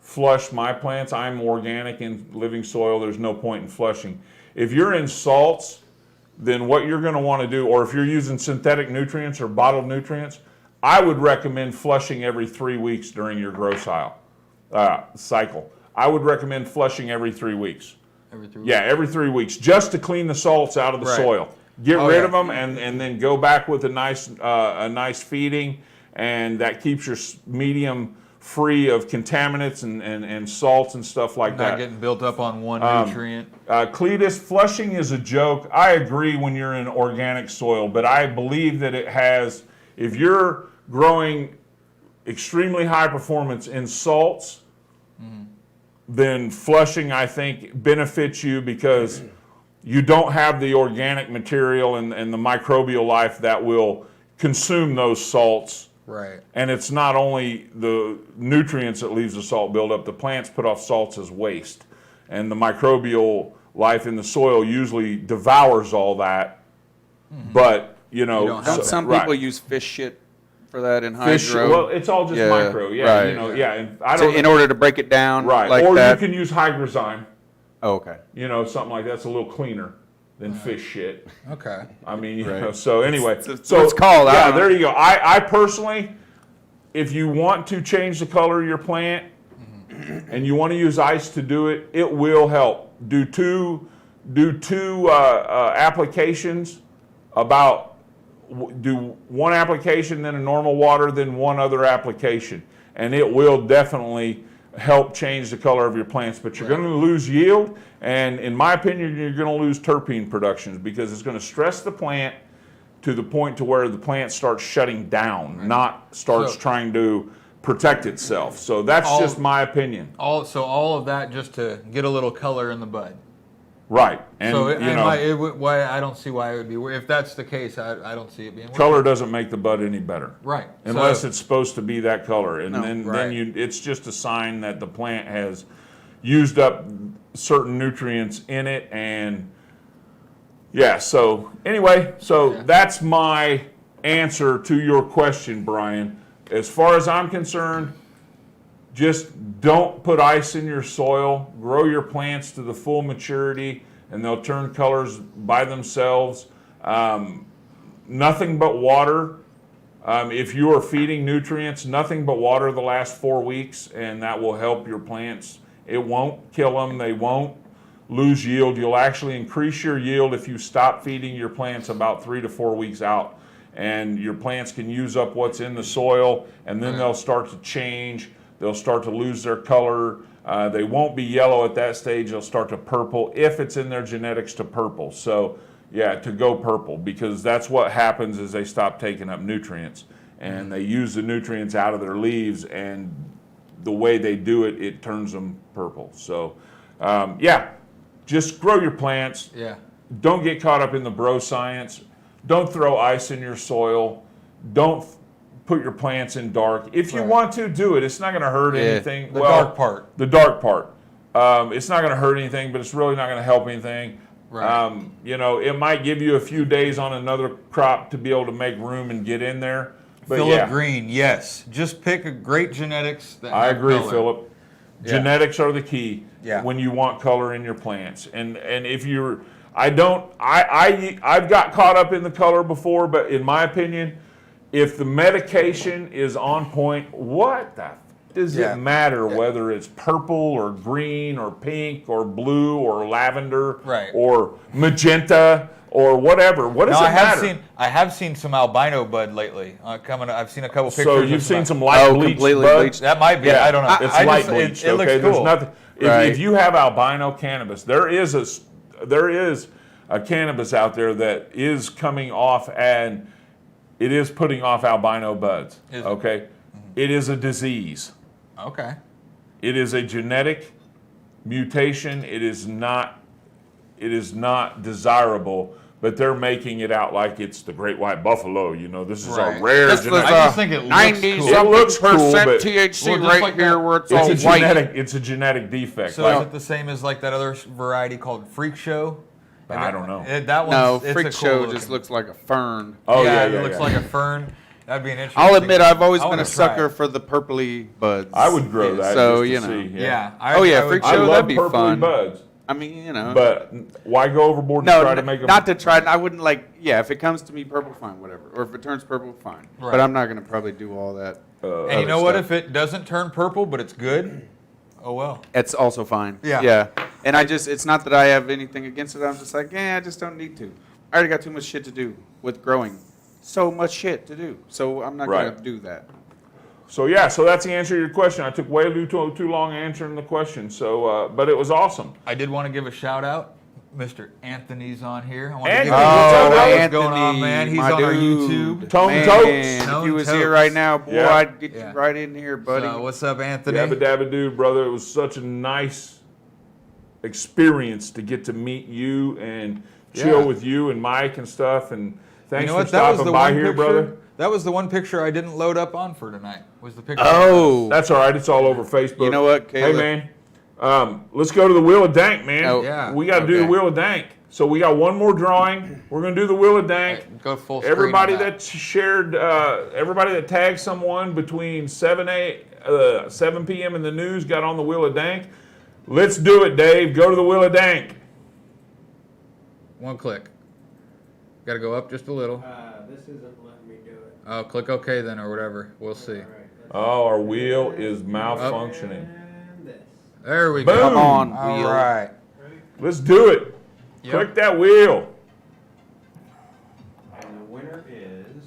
Speaker 5: flush my plants. I'm organic in living soil. There's no point in flushing. If you're in salts, then what you're going to want to do, or if you're using synthetic nutrients or bottled nutrients, I would recommend flushing every 3 weeks during your grow cycle. I would recommend flushing every 3 weeks.
Speaker 7: Every 3 weeks.
Speaker 5: Yeah, every 3 weeks, just to clean the salts out of the
Speaker 7: Right.
Speaker 5: soil. Get
Speaker 7: Oh,
Speaker 5: rid
Speaker 7: yeah.
Speaker 5: of them, and then go back with a nice feeding, and that keeps your medium free of contaminants and salts and stuff like
Speaker 7: Not
Speaker 5: that.
Speaker 7: getting built up on one nutrient.
Speaker 5: Cletus, flushing is a joke. I agree when you're in organic soil, but I believe that it has, if you're growing extremely high performance in salts, then flushing, I think, benefits you because you don't have the organic material and the microbial life that will consume those salts.
Speaker 7: Right.
Speaker 5: And it's not only the nutrients that leaves the salt buildup, the plants put off salts as waste. And the microbial life in the soil usually devours all that. But,
Speaker 7: don't have
Speaker 6: Don't some
Speaker 5: right.
Speaker 6: people use fish shit for that in
Speaker 5: Fish,
Speaker 6: hydro?
Speaker 5: well, it's all just
Speaker 6: Yeah,
Speaker 5: micro, yeah,
Speaker 6: right.
Speaker 5: yeah. And I
Speaker 6: So
Speaker 5: don't,
Speaker 6: in order to break it down,
Speaker 5: right,
Speaker 6: like
Speaker 5: or
Speaker 6: that.
Speaker 5: you can use hydrozyme,
Speaker 6: Oh, okay.
Speaker 5: something like that's a little cleaner than fish shit.
Speaker 7: Okay.
Speaker 5: I mean,
Speaker 6: Right.
Speaker 5: so anyway,
Speaker 6: So
Speaker 5: so
Speaker 6: it's called, I
Speaker 5: Yeah,
Speaker 6: don't know.
Speaker 5: there you go. I personally, if you want to change the color of your plant, and you want to use ice to do it, it will help. Do two applications. Do one application, then a normal water, then one other application, and it will definitely help change the color of your plants. But you're going to lose yield, and in my opinion, you're going to lose terpene productions because it's going to stress the plant to the point to where the plant starts shutting down, not starts
Speaker 7: So-
Speaker 5: trying to protect itself. So that's
Speaker 7: All-
Speaker 5: just my opinion.
Speaker 7: All of that just to get a little color in the bud.
Speaker 5: Right. And,
Speaker 7: So
Speaker 5: you
Speaker 7: I don't see why it would be. If that's the case, I don't see it being.
Speaker 5: color doesn't make the bud any better.
Speaker 7: Right.
Speaker 5: Unless
Speaker 7: So-
Speaker 5: it's supposed to be that color. And then
Speaker 7: Right.
Speaker 5: it's just a sign that the plant has used up certain nutrients in it. And yeah, so anyway, that's my answer to your question, Brian. As far as I'm concerned, just don't put ice in your soil. Grow your plants to the full maturity, and they'll turn colors by themselves. Nothing but water. If you are feeding nutrients, nothing but water the last 4 weeks, and that will help your plants. It won't kill them. They won't lose yield. You'll actually increase your yield if you stop feeding your plants about 3 to 4 weeks out. And your plants can use up what's in the soil, and then they'll start to change. They'll start to lose their color. They won't be yellow at that stage. They'll start to purple if it's in their genetics to purple. So yeah, to go purple, because that's what happens is they stop taking up nutrients, and they use the nutrients out of their leaves, and the way they do it, it turns them purple. So yeah, just grow your plants.
Speaker 7: Yeah.
Speaker 5: Don't get caught up in the bro science. Don't throw ice in your soil. Don't put your plants in dark. If you want to, do it. It's not going to hurt anything.
Speaker 7: The dark part.
Speaker 5: The dark part. It's not going to hurt anything, but it's really not going to help anything.
Speaker 7: Right.
Speaker 5: It might give you a few days on another crop to be able to make room and get in there. But
Speaker 7: Philip Green, yes. Just pick a great genetics.
Speaker 5: I agree,
Speaker 7: color.
Speaker 5: Philip.
Speaker 7: Yeah.
Speaker 5: Genetics are the key when you want color in your plants. And if you're, I've got caught up in the color before, but in my opinion, if the medication is on point, what the does it matter whether it's purple or green or pink or blue or lavender or magenta or whatever? What does it matter?
Speaker 7: I have seen some albino bud lately. I've seen a couple pictures.
Speaker 5: So you've seen some light bleached buds?
Speaker 7: That might be. I don't know.
Speaker 5: It's light bleached.
Speaker 7: It looks cool.
Speaker 5: There's nothing. If you have albino cannabis, there is a cannabis out there that is coming off, and it is putting off albino buds. Okay, it is a disease.
Speaker 7: Okay.
Speaker 5: It is a genetic mutation. It is not desirable, but they're making it out like it's the great white buffalo. You know, this is a rare
Speaker 10: This
Speaker 5: genetic.
Speaker 10: was
Speaker 7: I just think it looks cool.
Speaker 5: It looks cool, but
Speaker 10: THC
Speaker 7: just
Speaker 10: right
Speaker 7: like
Speaker 10: here
Speaker 7: that.
Speaker 10: where it's
Speaker 5: it's
Speaker 10: all
Speaker 5: a
Speaker 10: white.
Speaker 5: genetic. It's a genetic defect.
Speaker 7: So is it the same as like that other variety called Freak Show?
Speaker 5: I don't know.
Speaker 7: That
Speaker 10: No,
Speaker 7: one's
Speaker 10: Freak
Speaker 7: it's a cool
Speaker 10: Show
Speaker 7: looking.
Speaker 10: just looks like a fern.
Speaker 7: It looks like a fern. That'd be an interesting.
Speaker 10: I'll admit I've always
Speaker 7: I
Speaker 10: been
Speaker 7: wanna
Speaker 10: a
Speaker 7: try
Speaker 10: sucker
Speaker 7: it.
Speaker 10: for the purpley buds.
Speaker 5: I would grow that.
Speaker 10: So,
Speaker 5: just to
Speaker 10: you know.
Speaker 5: see,
Speaker 7: Yeah.
Speaker 10: Freak
Speaker 5: I
Speaker 10: Show,
Speaker 5: love
Speaker 10: that'd be
Speaker 5: purpley
Speaker 10: fun.
Speaker 5: buds,
Speaker 10: I mean, you know.
Speaker 5: but why go overboard to
Speaker 10: no,
Speaker 5: try to make them?
Speaker 10: not to try. I wouldn't like. Yeah, if it comes to me purple, fine, whatever. Or if it turns purple, fine.
Speaker 7: Right.
Speaker 10: But I'm not gonna probably do all that.
Speaker 7: And you know what? If it doesn't turn purple, but it's good, oh well.
Speaker 10: It's also fine.
Speaker 7: Yeah.
Speaker 10: Yeah. And it's not that I have anything against it. I'm just like, I just don't need to. I already got too much shit to do with growing. So much shit to do. So I'm not gonna do that.
Speaker 5: So that's the answer to your question. I took way too long answering the question. So, but it was awesome.
Speaker 7: I did want to give a shout out. Mr. Anthony's on here. I want to
Speaker 5: Anthony,
Speaker 7: give a
Speaker 5: what's
Speaker 7: what's going on, man? He's
Speaker 10: my
Speaker 7: on our
Speaker 10: dude.
Speaker 7: YouTube.
Speaker 5: Tone
Speaker 10: Man,
Speaker 5: Totes.
Speaker 10: if
Speaker 7: Tone
Speaker 10: you was
Speaker 7: Totes.
Speaker 10: here right now, boy,
Speaker 5: Yeah.
Speaker 10: I'd get you right in here, buddy.
Speaker 7: So, what's up, Anthony?
Speaker 5: Dabba dabba doo, brother. It was such a nice experience to get to meet you and chill with you and Mike and stuff. And thanks for stopping by here, brother.
Speaker 7: That was the one picture I didn't load up on for tonight. Was the picture?
Speaker 10: Oh,
Speaker 5: That's all right. It's all over Facebook.
Speaker 10: You know what,
Speaker 5: Hey,
Speaker 10: Caleb?
Speaker 5: man. Let's go to the Wheel of Dank, man.
Speaker 10: Oh,
Speaker 7: yeah.
Speaker 5: We got to do the
Speaker 10: Okay.
Speaker 5: Wheel of Dank. So we got one more drawing. We're going to do the Wheel of Dank.
Speaker 7: Right, go full screen
Speaker 5: Everybody
Speaker 7: on
Speaker 5: that shared, everybody that tagged someone between 7 p.m. in the news got on the Wheel of Dank. Let's do it, Dave. Go to the Wheel of Dank.
Speaker 7: One click. Got to go up just a little.
Speaker 11: This isn't letting me do it.
Speaker 7: Oh, click OK then or whatever. We'll see.
Speaker 5: Oh, our wheel is malfunctioning.
Speaker 11: And this.
Speaker 7: There we go.
Speaker 5: Boom.
Speaker 10: Come on,
Speaker 7: All
Speaker 10: wheel.
Speaker 7: right.
Speaker 5: Let's do it.
Speaker 7: Yep.
Speaker 5: Click that wheel.
Speaker 11: And the winner is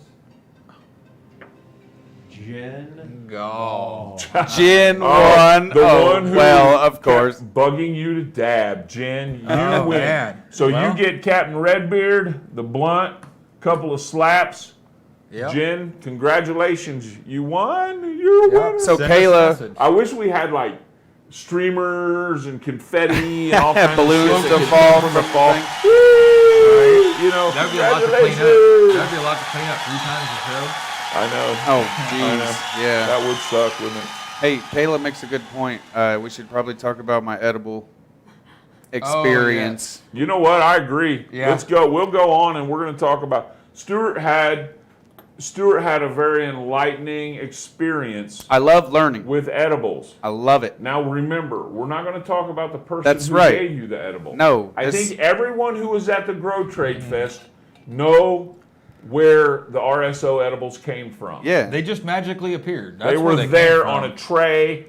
Speaker 11: Jen.
Speaker 7: Go.
Speaker 10: Jen won.
Speaker 5: The one who
Speaker 10: well, of course.
Speaker 5: kept bugging you to dab. Jen, you
Speaker 7: Oh,
Speaker 5: win.
Speaker 7: man.
Speaker 5: So
Speaker 7: Well.
Speaker 5: you get Captain Redbeard, the blunt, couple of slaps.
Speaker 7: Yep.
Speaker 5: Jen, congratulations. You won. You're a
Speaker 7: Yep.
Speaker 5: winner.
Speaker 10: So
Speaker 7: Send us a
Speaker 10: Kayla,
Speaker 7: message.
Speaker 5: I wish we had like streamers and confetti and all kinds
Speaker 10: balloons
Speaker 5: of shit
Speaker 10: to
Speaker 5: that
Speaker 10: fall
Speaker 5: came
Speaker 10: from
Speaker 5: the fall.
Speaker 10: the thing.
Speaker 5: Woo! You know,
Speaker 7: That'd be a lot to clean up.
Speaker 5: congratulations.
Speaker 7: That'd be a lot to clean up 3 times a show.
Speaker 5: I know.
Speaker 10: Oh,
Speaker 5: I
Speaker 10: jeez.
Speaker 5: know.
Speaker 10: Yeah.
Speaker 5: That would suck, wouldn't it?
Speaker 6: Hey, Kayla makes a good point. We should probably talk about my edible experience.
Speaker 5: You know what? I agree.
Speaker 7: Yeah.
Speaker 5: Let's go. We'll go on and we're going to talk about Stuart had a very enlightening experience
Speaker 6: I love learning.
Speaker 5: with edibles.
Speaker 6: I love it.
Speaker 5: Now remember, we're not going to talk about the person
Speaker 6: That's
Speaker 5: who
Speaker 6: right.
Speaker 5: gave you the edible.
Speaker 6: No,
Speaker 5: I
Speaker 6: this-
Speaker 5: think everyone who was at the Grow Trade Fest know where the RSO edibles came from.
Speaker 6: Yeah.
Speaker 7: They just magically appeared. That's
Speaker 5: They
Speaker 7: where
Speaker 5: were
Speaker 7: came
Speaker 5: there
Speaker 7: from.
Speaker 5: on a tray,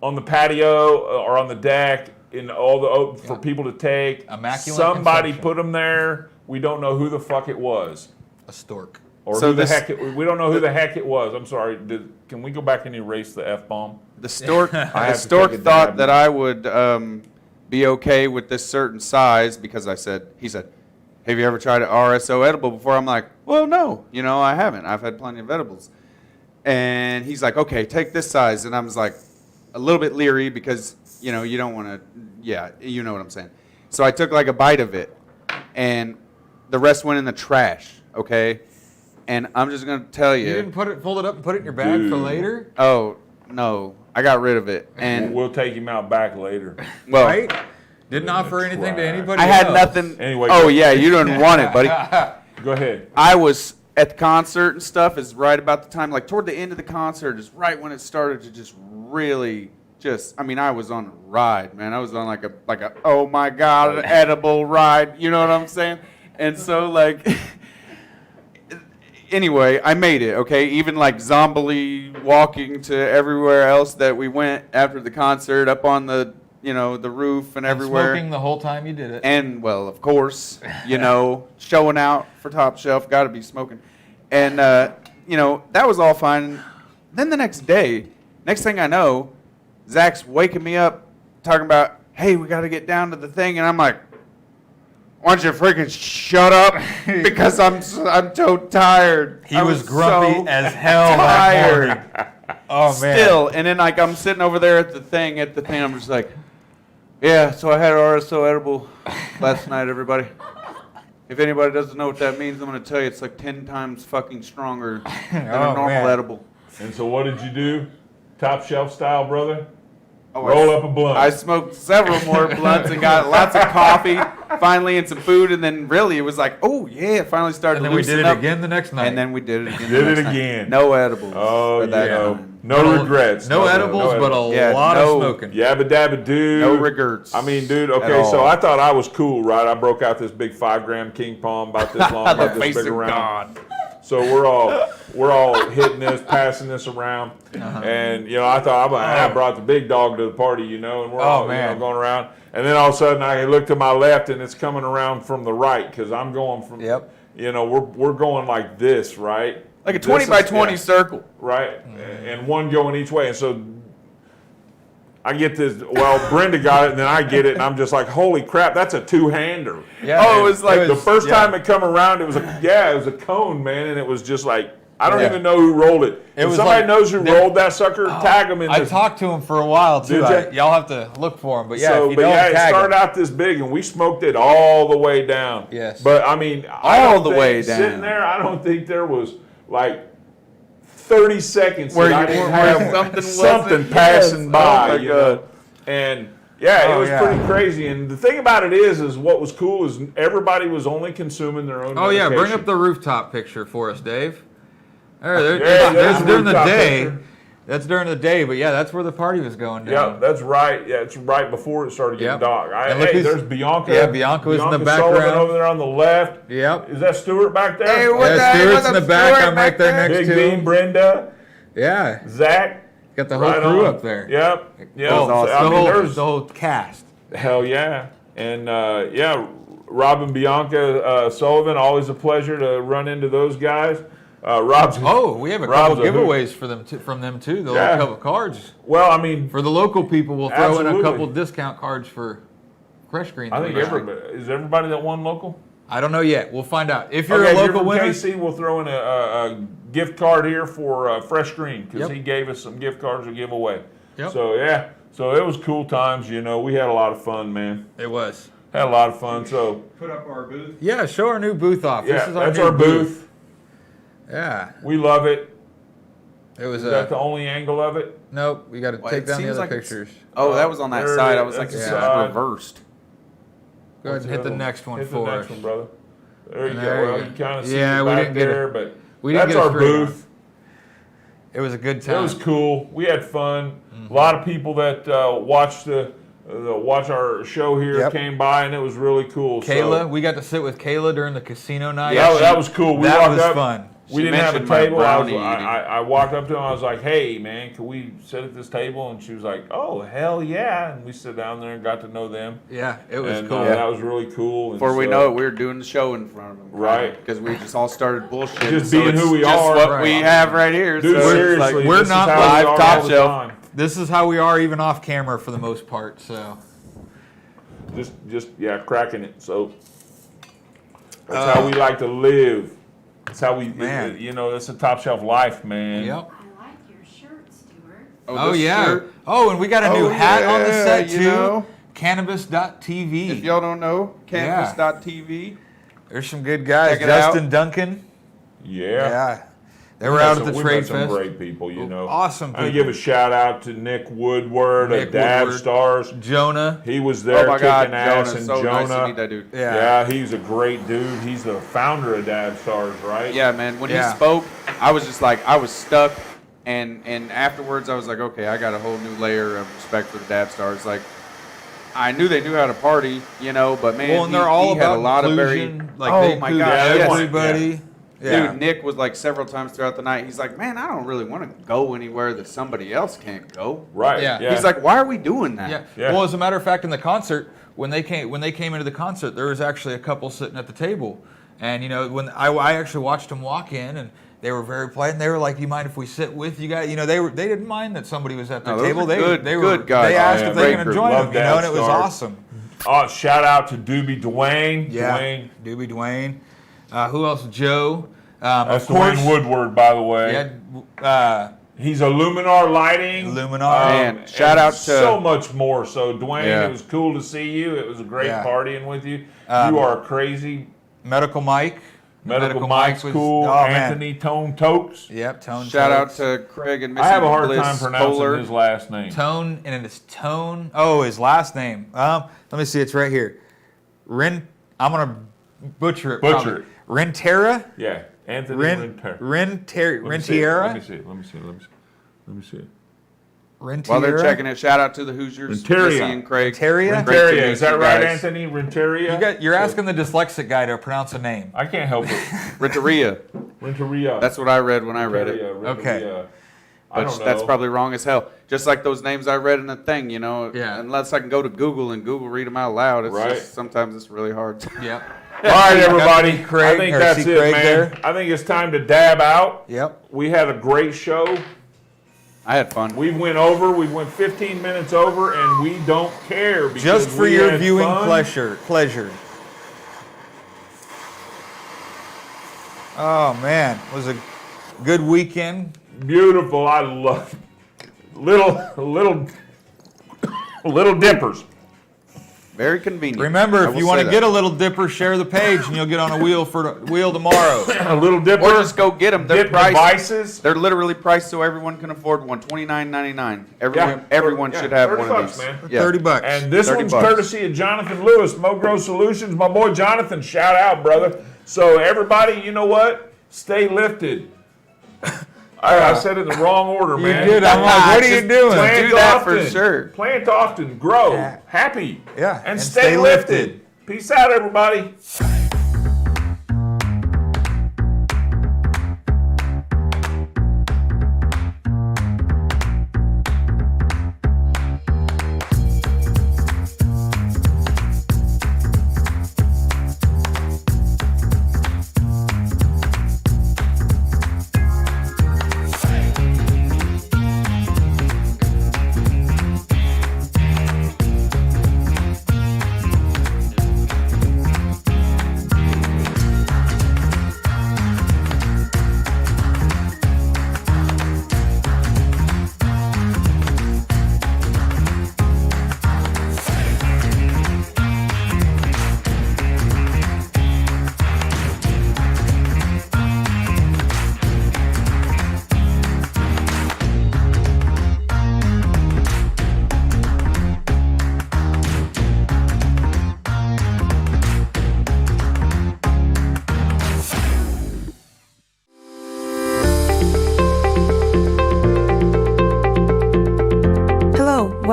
Speaker 5: on the patio or on the deck, in all the for people to take.
Speaker 7: Immaculate
Speaker 5: Somebody
Speaker 7: conception.
Speaker 5: put them there. We don't know who the fuck it was,
Speaker 7: a stork.
Speaker 5: or
Speaker 6: So
Speaker 5: who the
Speaker 6: this-
Speaker 5: heck we don't know who the heck it was. I'm sorry. Can we go back and erase the f bomb?
Speaker 6: The stork,
Speaker 5: have
Speaker 6: the
Speaker 5: to
Speaker 6: stork
Speaker 5: take a
Speaker 6: thought
Speaker 5: dab.
Speaker 6: that I would be okay with this certain size because he said, have you ever tried an RSO edible before? I'm like, well, no, I haven't. I've had plenty of edibles. And he's like, okay, take this size. And I was like, a little bit leery because, you don't want to, yeah, you know what I'm saying. So I took like a bite of it and the rest went in the trash, okay? And I'm just going to tell
Speaker 7: You didn't fold it up and put it in your bag for
Speaker 5: Dude.
Speaker 7: later?
Speaker 6: Oh, no, I got rid of it. And
Speaker 5: We'll take him out back later.
Speaker 6: well,
Speaker 7: Right? Didn't offer anything to
Speaker 5: trash.
Speaker 7: anybody
Speaker 6: I had
Speaker 7: else.
Speaker 6: nothing.
Speaker 5: Anyway,
Speaker 6: oh
Speaker 5: go-
Speaker 6: yeah, you didn't want it, buddy.
Speaker 5: Go ahead.
Speaker 6: I was at the concert and stuff. Is right about the time, like toward the end of the concert, is right when it started to just really I mean, I was on a ride, man. I was on like a oh my god, an edible ride. You know what I'm saying? And so like. Anyway, I made it, okay? Even like zombily walking to everywhere else that we went after the concert, up on the, the roof and everywhere.
Speaker 7: Smoking the whole time you did it.
Speaker 6: And, well, of course, showing out for Top Shelf, got to be smoking. And, that was all fine. Then the next thing I know, Zach's waking me up talking about, hey, we got to get down to the thing. And I'm like, why don't you freaking shut up? Because I'm so tired.
Speaker 7: He
Speaker 6: I
Speaker 7: was grumpy
Speaker 6: so
Speaker 7: as hell
Speaker 6: tired.
Speaker 7: that morning. Oh, man.
Speaker 6: Still, and then like I'm sitting over there at the thing, I'm just like, yeah, so I had an RSO edible last night, everybody. If anybody doesn't know what that means, I'm going to tell you it's like 10 times fucking stronger than a normal
Speaker 7: man.
Speaker 6: edible.
Speaker 5: And so what did you do? Top Shelf style, brother?
Speaker 6: Oh,
Speaker 5: Roll up a blunt.
Speaker 6: I smoked several more blunts and got lots of coffee, finally, and some food, and then really it was like, oh yeah, finally started
Speaker 7: And
Speaker 6: to
Speaker 7: then we
Speaker 6: loosen
Speaker 7: did it
Speaker 6: up.
Speaker 7: again the next night.
Speaker 6: And then we did it again.
Speaker 5: Did
Speaker 6: the
Speaker 5: it
Speaker 6: next night.
Speaker 5: again.
Speaker 6: No edibles.
Speaker 5: Oh,
Speaker 6: for that
Speaker 5: yeah.
Speaker 6: time.
Speaker 5: No regrets.
Speaker 7: No edibles, but a
Speaker 6: Yeah,
Speaker 7: lot
Speaker 6: no-
Speaker 7: of smoking.
Speaker 5: Yabba dabba doo.
Speaker 6: No regrets.
Speaker 5: I mean, dude,
Speaker 6: at
Speaker 5: okay, so
Speaker 6: all.
Speaker 5: I thought I was cool, right? I broke out this big 5-gram king palm about this long,
Speaker 6: The
Speaker 5: about this
Speaker 6: face
Speaker 5: big
Speaker 6: of
Speaker 5: around.
Speaker 6: God.
Speaker 5: So we're all hitting this, passing this around, and I thought I brought the big dog to the party, and we're all
Speaker 7: man.
Speaker 5: going around, and then all of a sudden I look to my left and it's coming around from the right because I'm going from,
Speaker 7: Yep.
Speaker 5: we're going like this, right?
Speaker 6: Like a
Speaker 5: This
Speaker 6: 20
Speaker 5: is-
Speaker 6: by 20
Speaker 5: yeah.
Speaker 6: circle.
Speaker 5: Right, and one going each way, and so I get this. Well, Brenda got it, and then I get it, and I'm just like, "Holy crap, that's a two-hander!"
Speaker 7: Yeah,
Speaker 6: Oh, it was like
Speaker 5: The first time it come around, it was a cone, man, and it was just like I don't
Speaker 7: Yeah.
Speaker 5: even know who rolled it. If
Speaker 7: was
Speaker 5: somebody
Speaker 7: like-
Speaker 5: knows who rolled that sucker, tag them in.
Speaker 7: I
Speaker 5: this.
Speaker 7: talked to him for a while, too.
Speaker 5: Did ya?
Speaker 7: Y'all have to look for him. But yeah,
Speaker 5: So,
Speaker 7: if you
Speaker 5: but
Speaker 7: don't
Speaker 5: yeah, it
Speaker 7: tag
Speaker 5: started
Speaker 7: him.
Speaker 5: out this big, and we smoked it all the way down.
Speaker 7: Yes.
Speaker 5: But I mean,
Speaker 6: All the way
Speaker 5: Sitting
Speaker 6: down.
Speaker 5: there, I don't think there was like 30 seconds
Speaker 6: Where
Speaker 5: that
Speaker 6: you
Speaker 5: I didn't
Speaker 6: where
Speaker 5: have
Speaker 6: something
Speaker 5: something
Speaker 6: wasn't-
Speaker 5: passing
Speaker 6: yes.
Speaker 5: by.
Speaker 6: Oh my
Speaker 5: you
Speaker 6: God.
Speaker 5: know? And yeah,
Speaker 7: Oh,
Speaker 5: it was
Speaker 7: yeah.
Speaker 5: pretty crazy. And the thing about it is what was cool is everybody was only consuming their own.
Speaker 7: Oh, yeah, bring
Speaker 5: medication.
Speaker 7: up the rooftop picture for us, Dave.
Speaker 5: there's
Speaker 7: There's
Speaker 5: the
Speaker 7: during the
Speaker 5: rooftop
Speaker 7: day.
Speaker 5: picture.
Speaker 7: That's during the day, but yeah, that's where the party was going
Speaker 5: Yeah,
Speaker 7: down.
Speaker 5: that's right. Yeah, it's right before it started getting
Speaker 7: Yep.
Speaker 5: dark.
Speaker 7: And look
Speaker 5: Hey,
Speaker 7: who's-
Speaker 5: there's Bianca.
Speaker 7: Yeah, Bianca was in the
Speaker 5: Sullivan
Speaker 7: background.
Speaker 5: over there on the left.
Speaker 7: Yep.
Speaker 5: Is that Stuart back there?
Speaker 6: Hey, what
Speaker 7: Yeah,
Speaker 6: the-
Speaker 7: Stuart's
Speaker 6: what's
Speaker 7: in the
Speaker 6: up,
Speaker 7: back.
Speaker 6: Stuart,
Speaker 7: I'm right there
Speaker 6: back
Speaker 7: next
Speaker 5: Big
Speaker 7: to
Speaker 5: Bean,
Speaker 7: him.
Speaker 5: Brenda,
Speaker 7: Yeah.
Speaker 5: Zach.
Speaker 7: Got the whole
Speaker 5: Right
Speaker 7: crew
Speaker 5: on.
Speaker 7: up there.
Speaker 5: Yep. Yep.
Speaker 7: Oh,
Speaker 5: So,
Speaker 7: the,
Speaker 5: I mean,
Speaker 7: whole,
Speaker 5: there's
Speaker 7: the whole cast.
Speaker 5: hell yeah, and yeah, Rob and Bianca Sullivan. Always a pleasure to run into those guys. Rob's.
Speaker 7: Oh, we have a
Speaker 5: Rob's
Speaker 7: couple
Speaker 5: a hoot.
Speaker 7: giveaways from them too. They'll
Speaker 5: Yeah.
Speaker 7: have a couple cards.
Speaker 5: Well, I mean,
Speaker 7: For the local people, we'll throw in
Speaker 5: Absolutely.
Speaker 7: a couple discount cards for Fresh Green.
Speaker 5: I think everybody that won local.
Speaker 7: I don't know yet. We'll find out. If you're
Speaker 5: Okay,
Speaker 7: a
Speaker 5: if you're
Speaker 7: local
Speaker 5: from
Speaker 7: winner,
Speaker 5: KC, we'll throw in a gift card here for Fresh Green because
Speaker 7: Yep.
Speaker 5: he gave us some gift cards to give away.
Speaker 7: Yep.
Speaker 5: So yeah, So it was cool times, you know. We had a lot of fun, man.
Speaker 7: It was.
Speaker 5: Had a lot of fun. So
Speaker 11: Put up our booth.
Speaker 7: Yeah, show our new booth off.
Speaker 5: yeah,
Speaker 7: This is
Speaker 5: that's
Speaker 7: new
Speaker 5: our booth.
Speaker 7: Yeah.
Speaker 5: We love it.
Speaker 7: It was
Speaker 5: Is that the only angle of it?
Speaker 7: Nope, we got to
Speaker 10: Well,
Speaker 7: take
Speaker 10: it
Speaker 7: down the
Speaker 10: seems
Speaker 7: other
Speaker 10: like it's-
Speaker 7: pictures.
Speaker 10: Oh, that was on that
Speaker 5: There it
Speaker 10: side. I
Speaker 5: is.
Speaker 10: was like,
Speaker 5: That's
Speaker 10: this
Speaker 5: the
Speaker 10: is
Speaker 5: side.
Speaker 10: reversed.
Speaker 7: Go ahead and hit the next one
Speaker 5: Hit
Speaker 7: for
Speaker 5: the
Speaker 7: us.
Speaker 5: next one, brother. There you
Speaker 7: And
Speaker 5: go.
Speaker 7: there
Speaker 5: Well,
Speaker 7: you
Speaker 5: you
Speaker 7: go.
Speaker 5: kind of see
Speaker 7: Yeah,
Speaker 5: it
Speaker 7: we
Speaker 5: back
Speaker 7: didn't get
Speaker 5: there,
Speaker 7: it.
Speaker 5: but
Speaker 7: We didn't
Speaker 5: that's
Speaker 7: get a
Speaker 5: our
Speaker 7: straight on.
Speaker 5: booth.
Speaker 7: It was a good time.
Speaker 5: It was cool. We had fun. A lot of people that watched watch our show here
Speaker 7: Yep.
Speaker 5: came by, and it was really cool.
Speaker 7: Kayla,
Speaker 5: So,
Speaker 7: we got to sit with Kayla during the casino night.
Speaker 5: that was cool. We
Speaker 7: that
Speaker 5: walked
Speaker 7: was
Speaker 5: up.
Speaker 7: fun.
Speaker 5: We
Speaker 10: She
Speaker 5: didn't have a
Speaker 10: mentioned my
Speaker 5: table.
Speaker 10: brownie
Speaker 5: I walked up to him. I was like, "Hey, man, can we sit at this table?" And she was like, "Oh, hell yeah!" And we sat down there and got to know them.
Speaker 7: Yeah, it was
Speaker 5: And
Speaker 7: cool.
Speaker 5: that was really cool. And
Speaker 10: Before we
Speaker 5: so-
Speaker 10: know it, we were doing the show in front of them.
Speaker 5: Right.
Speaker 10: Because we just all started bullshitting.
Speaker 5: Just
Speaker 10: so
Speaker 5: being
Speaker 10: it's
Speaker 5: who we
Speaker 10: just
Speaker 5: are.
Speaker 10: what
Speaker 7: Right.
Speaker 10: we have right here.
Speaker 5: Dude,
Speaker 10: so it's
Speaker 5: seriously,
Speaker 10: like,
Speaker 7: we're
Speaker 5: this is
Speaker 7: not
Speaker 5: how we
Speaker 10: live
Speaker 5: are
Speaker 10: top
Speaker 5: all the
Speaker 10: shelf.
Speaker 5: time.
Speaker 7: This is how we are even off camera for the most part. So
Speaker 5: Just cracking it. So that's how we like to live. That's how we,
Speaker 7: Man.
Speaker 5: you know, it's a top shelf life, man.
Speaker 7: yep.
Speaker 3: I like your shirt, Stuart.
Speaker 7: Oh
Speaker 10: this
Speaker 7: yeah.
Speaker 10: shirt-
Speaker 7: Oh, and we got a new
Speaker 10: Oh,
Speaker 7: hat on the
Speaker 10: yeah,
Speaker 7: set
Speaker 10: you
Speaker 7: too.
Speaker 10: know.
Speaker 7: Cannabis.tv.
Speaker 10: If y'all don't know, Cannabis.tv.
Speaker 7: There's some good guys.
Speaker 10: Check it
Speaker 7: Justin
Speaker 10: out.
Speaker 7: Duncan.
Speaker 5: Yeah.
Speaker 7: Yeah. They
Speaker 5: We
Speaker 7: were
Speaker 5: met
Speaker 7: out
Speaker 5: some-
Speaker 7: at the
Speaker 5: we
Speaker 7: trade
Speaker 5: met some
Speaker 7: fest.
Speaker 5: great people, you know.
Speaker 7: Awesome
Speaker 5: I'm gonna
Speaker 7: people.
Speaker 5: give a shout out to Nick Woodward
Speaker 7: Nick
Speaker 5: of Dab
Speaker 7: Woodward.
Speaker 5: Stars.
Speaker 7: Jonah.
Speaker 5: He was there
Speaker 10: Oh my
Speaker 5: kicking
Speaker 10: God,
Speaker 5: ass,
Speaker 10: Jonah,
Speaker 5: and
Speaker 10: so
Speaker 5: Jonah.
Speaker 10: nice to meet that dude.
Speaker 7: Yeah.
Speaker 5: he's a great dude. He's the founder of Dab Stars, right?
Speaker 10: Yeah, man. When
Speaker 7: Yeah.
Speaker 10: he spoke, I was just like, I was stuck. And afterwards, I was like, okay, I got a whole new layer of respect for the Dab Stars. Like, I knew they knew how to party, you know, but man,
Speaker 7: Well, and they're all
Speaker 10: he had
Speaker 7: about
Speaker 10: a lot of very.
Speaker 7: inclusion. Like
Speaker 10: oh
Speaker 7: they
Speaker 10: my
Speaker 7: include
Speaker 10: God, yes.
Speaker 7: everybody. Yeah.
Speaker 10: Dude, Nick was like several times throughout the night. He's like, man, I don't really want to go anywhere that somebody else can't go.
Speaker 5: Right.
Speaker 7: Yeah.
Speaker 10: He's like, why are we doing that?
Speaker 7: Yeah.
Speaker 5: Yeah.
Speaker 7: Well, as a matter of fact, in the concert, when they came into the concert, there was actually a couple sitting at the table, and you know, when I actually watched them walk in, and they were very polite, and they were like, "You mind if we sit with you guys?" You know, they didn't mind that somebody was at their
Speaker 10: No, those
Speaker 7: table.
Speaker 10: are
Speaker 7: They
Speaker 10: good-
Speaker 7: they
Speaker 10: good
Speaker 7: were
Speaker 10: guys.
Speaker 7: they asked
Speaker 5: Oh, yeah,
Speaker 7: if they
Speaker 5: great
Speaker 7: can
Speaker 5: group.
Speaker 7: join
Speaker 5: Love
Speaker 7: them, you know, and it
Speaker 5: Dab
Speaker 7: was
Speaker 5: Stars.
Speaker 7: awesome.
Speaker 5: Oh, shout out to Doobie Dwayne.
Speaker 7: Yeah,
Speaker 5: Dwayne.
Speaker 7: Doobie Dwayne. Who else? Joe.
Speaker 5: That's
Speaker 7: Of course,
Speaker 5: Dwayne Woodward, by the way.
Speaker 7: yeah.
Speaker 5: He's a Luminar Lighting.
Speaker 7: Luminar.
Speaker 10: Man,
Speaker 5: and
Speaker 10: shout out to-
Speaker 5: so much more. So Dwayne,
Speaker 10: Yeah.
Speaker 5: it was cool to see you. It was a great
Speaker 7: Yeah.
Speaker 5: partying with you. You are crazy.
Speaker 7: Medical Mike.
Speaker 5: Medical Mike's
Speaker 7: was-
Speaker 5: cool.
Speaker 7: Oh, man.
Speaker 5: Anthony Tone Tokes.
Speaker 7: Yep. Tone.
Speaker 10: Shout out
Speaker 7: Tokes.
Speaker 10: to Craig and Missy
Speaker 5: I have a hard
Speaker 10: Bliss
Speaker 5: time pronouncing
Speaker 10: Kohler.
Speaker 5: his last name.
Speaker 7: Tone, and it's Tone. Oh, his last name. Let me see. It's right here. I'm gonna butcher it.
Speaker 5: Butcher
Speaker 7: probably.
Speaker 5: it.
Speaker 7: Rentera.
Speaker 5: Yeah, Anthony Rentiera.
Speaker 7: Rentiera.
Speaker 5: Let me see it. Let me see it. Let me see it. Let me see it.
Speaker 7: Rentiera.
Speaker 10: While they're checking it, shout out to the Hoosiers,
Speaker 5: Renteria.
Speaker 10: Missy and Craig.
Speaker 7: Renteria?
Speaker 10: Great to
Speaker 5: Renteria.
Speaker 10: meet
Speaker 5: Is that
Speaker 10: you
Speaker 5: right,
Speaker 10: guys.
Speaker 5: Anthony? Renteria?
Speaker 7: You're asking the dyslexic guy to pronounce a name.
Speaker 5: I can't help it.
Speaker 10: Renteria.
Speaker 5: Renteria.
Speaker 10: That's what I read when I read it.
Speaker 5: Renteria,
Speaker 7: Okay.
Speaker 5: Renteria. I
Speaker 10: But
Speaker 5: don't know.
Speaker 10: that's probably wrong as hell. Just like those names I read in the thing, you know.
Speaker 7: Yeah.
Speaker 10: Unless I can go to Google and Google read them out loud, it's
Speaker 5: Right.
Speaker 10: just, sometimes it's really hard.
Speaker 7: Yep.
Speaker 5: All right, everybody.
Speaker 7: Craig-
Speaker 5: I think
Speaker 7: or
Speaker 5: that's
Speaker 7: see
Speaker 5: it,
Speaker 7: Craig
Speaker 5: man.
Speaker 7: there?
Speaker 5: I think it's time to dab out.
Speaker 7: Yep.
Speaker 5: We had a great show.
Speaker 10: I had fun.
Speaker 5: We went 15 minutes over, and we don't care. Because
Speaker 7: Just for
Speaker 5: we
Speaker 7: your
Speaker 5: had
Speaker 7: viewing
Speaker 5: fun.
Speaker 7: pleasure. Oh man, it was a good weekend.
Speaker 5: Beautiful. I love little dippers.
Speaker 10: Very convenient.
Speaker 7: Remember,
Speaker 10: I
Speaker 7: if
Speaker 10: will
Speaker 7: you want
Speaker 10: say
Speaker 7: to
Speaker 10: that.
Speaker 7: get a little dipper, share the page, and you'll get on a wheel tomorrow.
Speaker 5: A little dipper.
Speaker 10: Or just go get them. They're
Speaker 5: dip
Speaker 10: priced.
Speaker 5: devices.
Speaker 10: They're literally priced so everyone can afford one. $29.99. Everyone,
Speaker 5: Yeah,
Speaker 10: everyone
Speaker 5: yeah,
Speaker 10: should have
Speaker 5: 30
Speaker 10: one of
Speaker 5: bucks,
Speaker 10: these.
Speaker 5: man.
Speaker 10: Yeah.
Speaker 7: $30.
Speaker 5: And this
Speaker 10: 30
Speaker 5: one's
Speaker 10: bucks.
Speaker 5: courtesy of Jonathan Lewis, Mogro Solutions. My boy Jonathan, shout out, brother. So everybody, you know what? Stay lifted. I said it in the wrong order,
Speaker 7: You
Speaker 5: man.
Speaker 7: did. I'm like, what are you
Speaker 10: Just
Speaker 7: doing?
Speaker 5: Plant
Speaker 10: Do that for
Speaker 5: often.
Speaker 10: sure.
Speaker 5: Plant often, grow,
Speaker 7: Yeah.
Speaker 5: happy,
Speaker 7: Yeah,
Speaker 5: and
Speaker 7: and
Speaker 5: stay
Speaker 7: stay
Speaker 5: lifted.
Speaker 7: lifted.
Speaker 5: Peace out, everybody.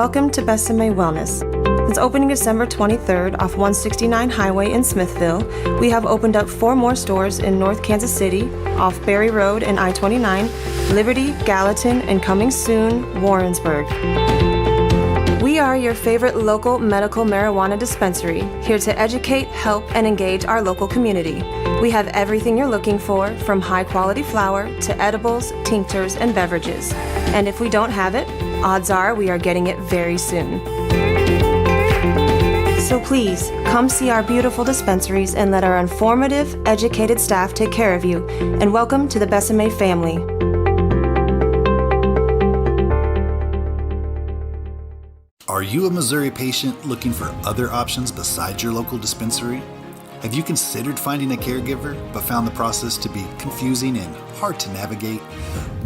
Speaker 1: welcome to Besame Wellness. Since opening December 23rd off 169 Highway in Smithville, we have opened up 4 more stores in North Kansas City, off Berry Road and I-29, Liberty, Gallatin, and coming soon, Warrensburg. We are your favorite local medical marijuana dispensary, here to educate, help, and engage our local community. We have everything you're looking for, from high-quality flower to edibles, tinctures, and beverages. And if we don't have it, odds are we are getting it very soon. So please, come see our beautiful dispensaries and let our informative, educated staff take care of you. And welcome to the Besame family.
Speaker 8: Are you a Missouri patient looking for other options besides your local dispensary? Have you considered finding a caregiver but found the process to be confusing and hard to navigate?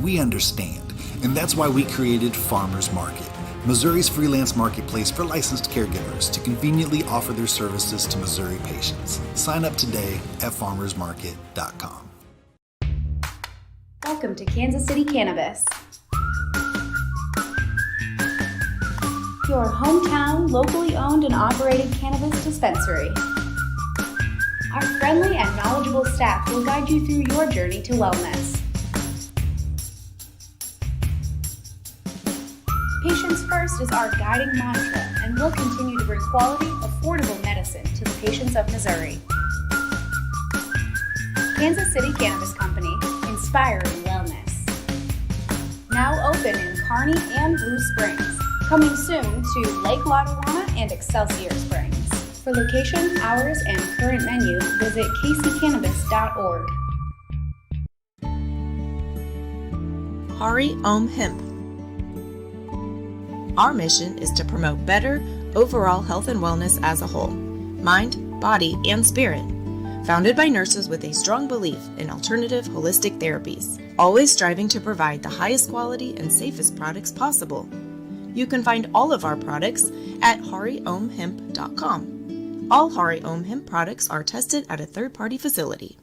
Speaker 8: We understand, and that's why we created Farmers Market, Missouri's freelance marketplace for licensed caregivers to conveniently offer their services to Missouri patients. Sign up today at farmersmarket.com.
Speaker 3: Welcome to Kansas City Cannabis, your hometown, locally owned and operated cannabis dispensary. Our friendly and knowledgeable staff will guide you through your journey to wellness. Patients first is our guiding mantra, and we'll continue to bring quality, affordable medicine to the patients of Missouri. Kansas City Cannabis Company, inspiring wellness. Now open in Kearney and Blue Springs. Coming soon to Lake Lotawana and Excelsior Springs. For location, hours, and current menu, visit kccannabis.org.
Speaker 2: Hari Om Hemp. Our mission is to promote better overall health and wellness as a whole, mind, body, and spirit. Founded by nurses with a strong belief in alternative holistic therapies, always striving to provide the highest quality and safest products possible. You can find all of our products at hariomhemp.com. All Hari Om Hemp products are tested at a third-party facility.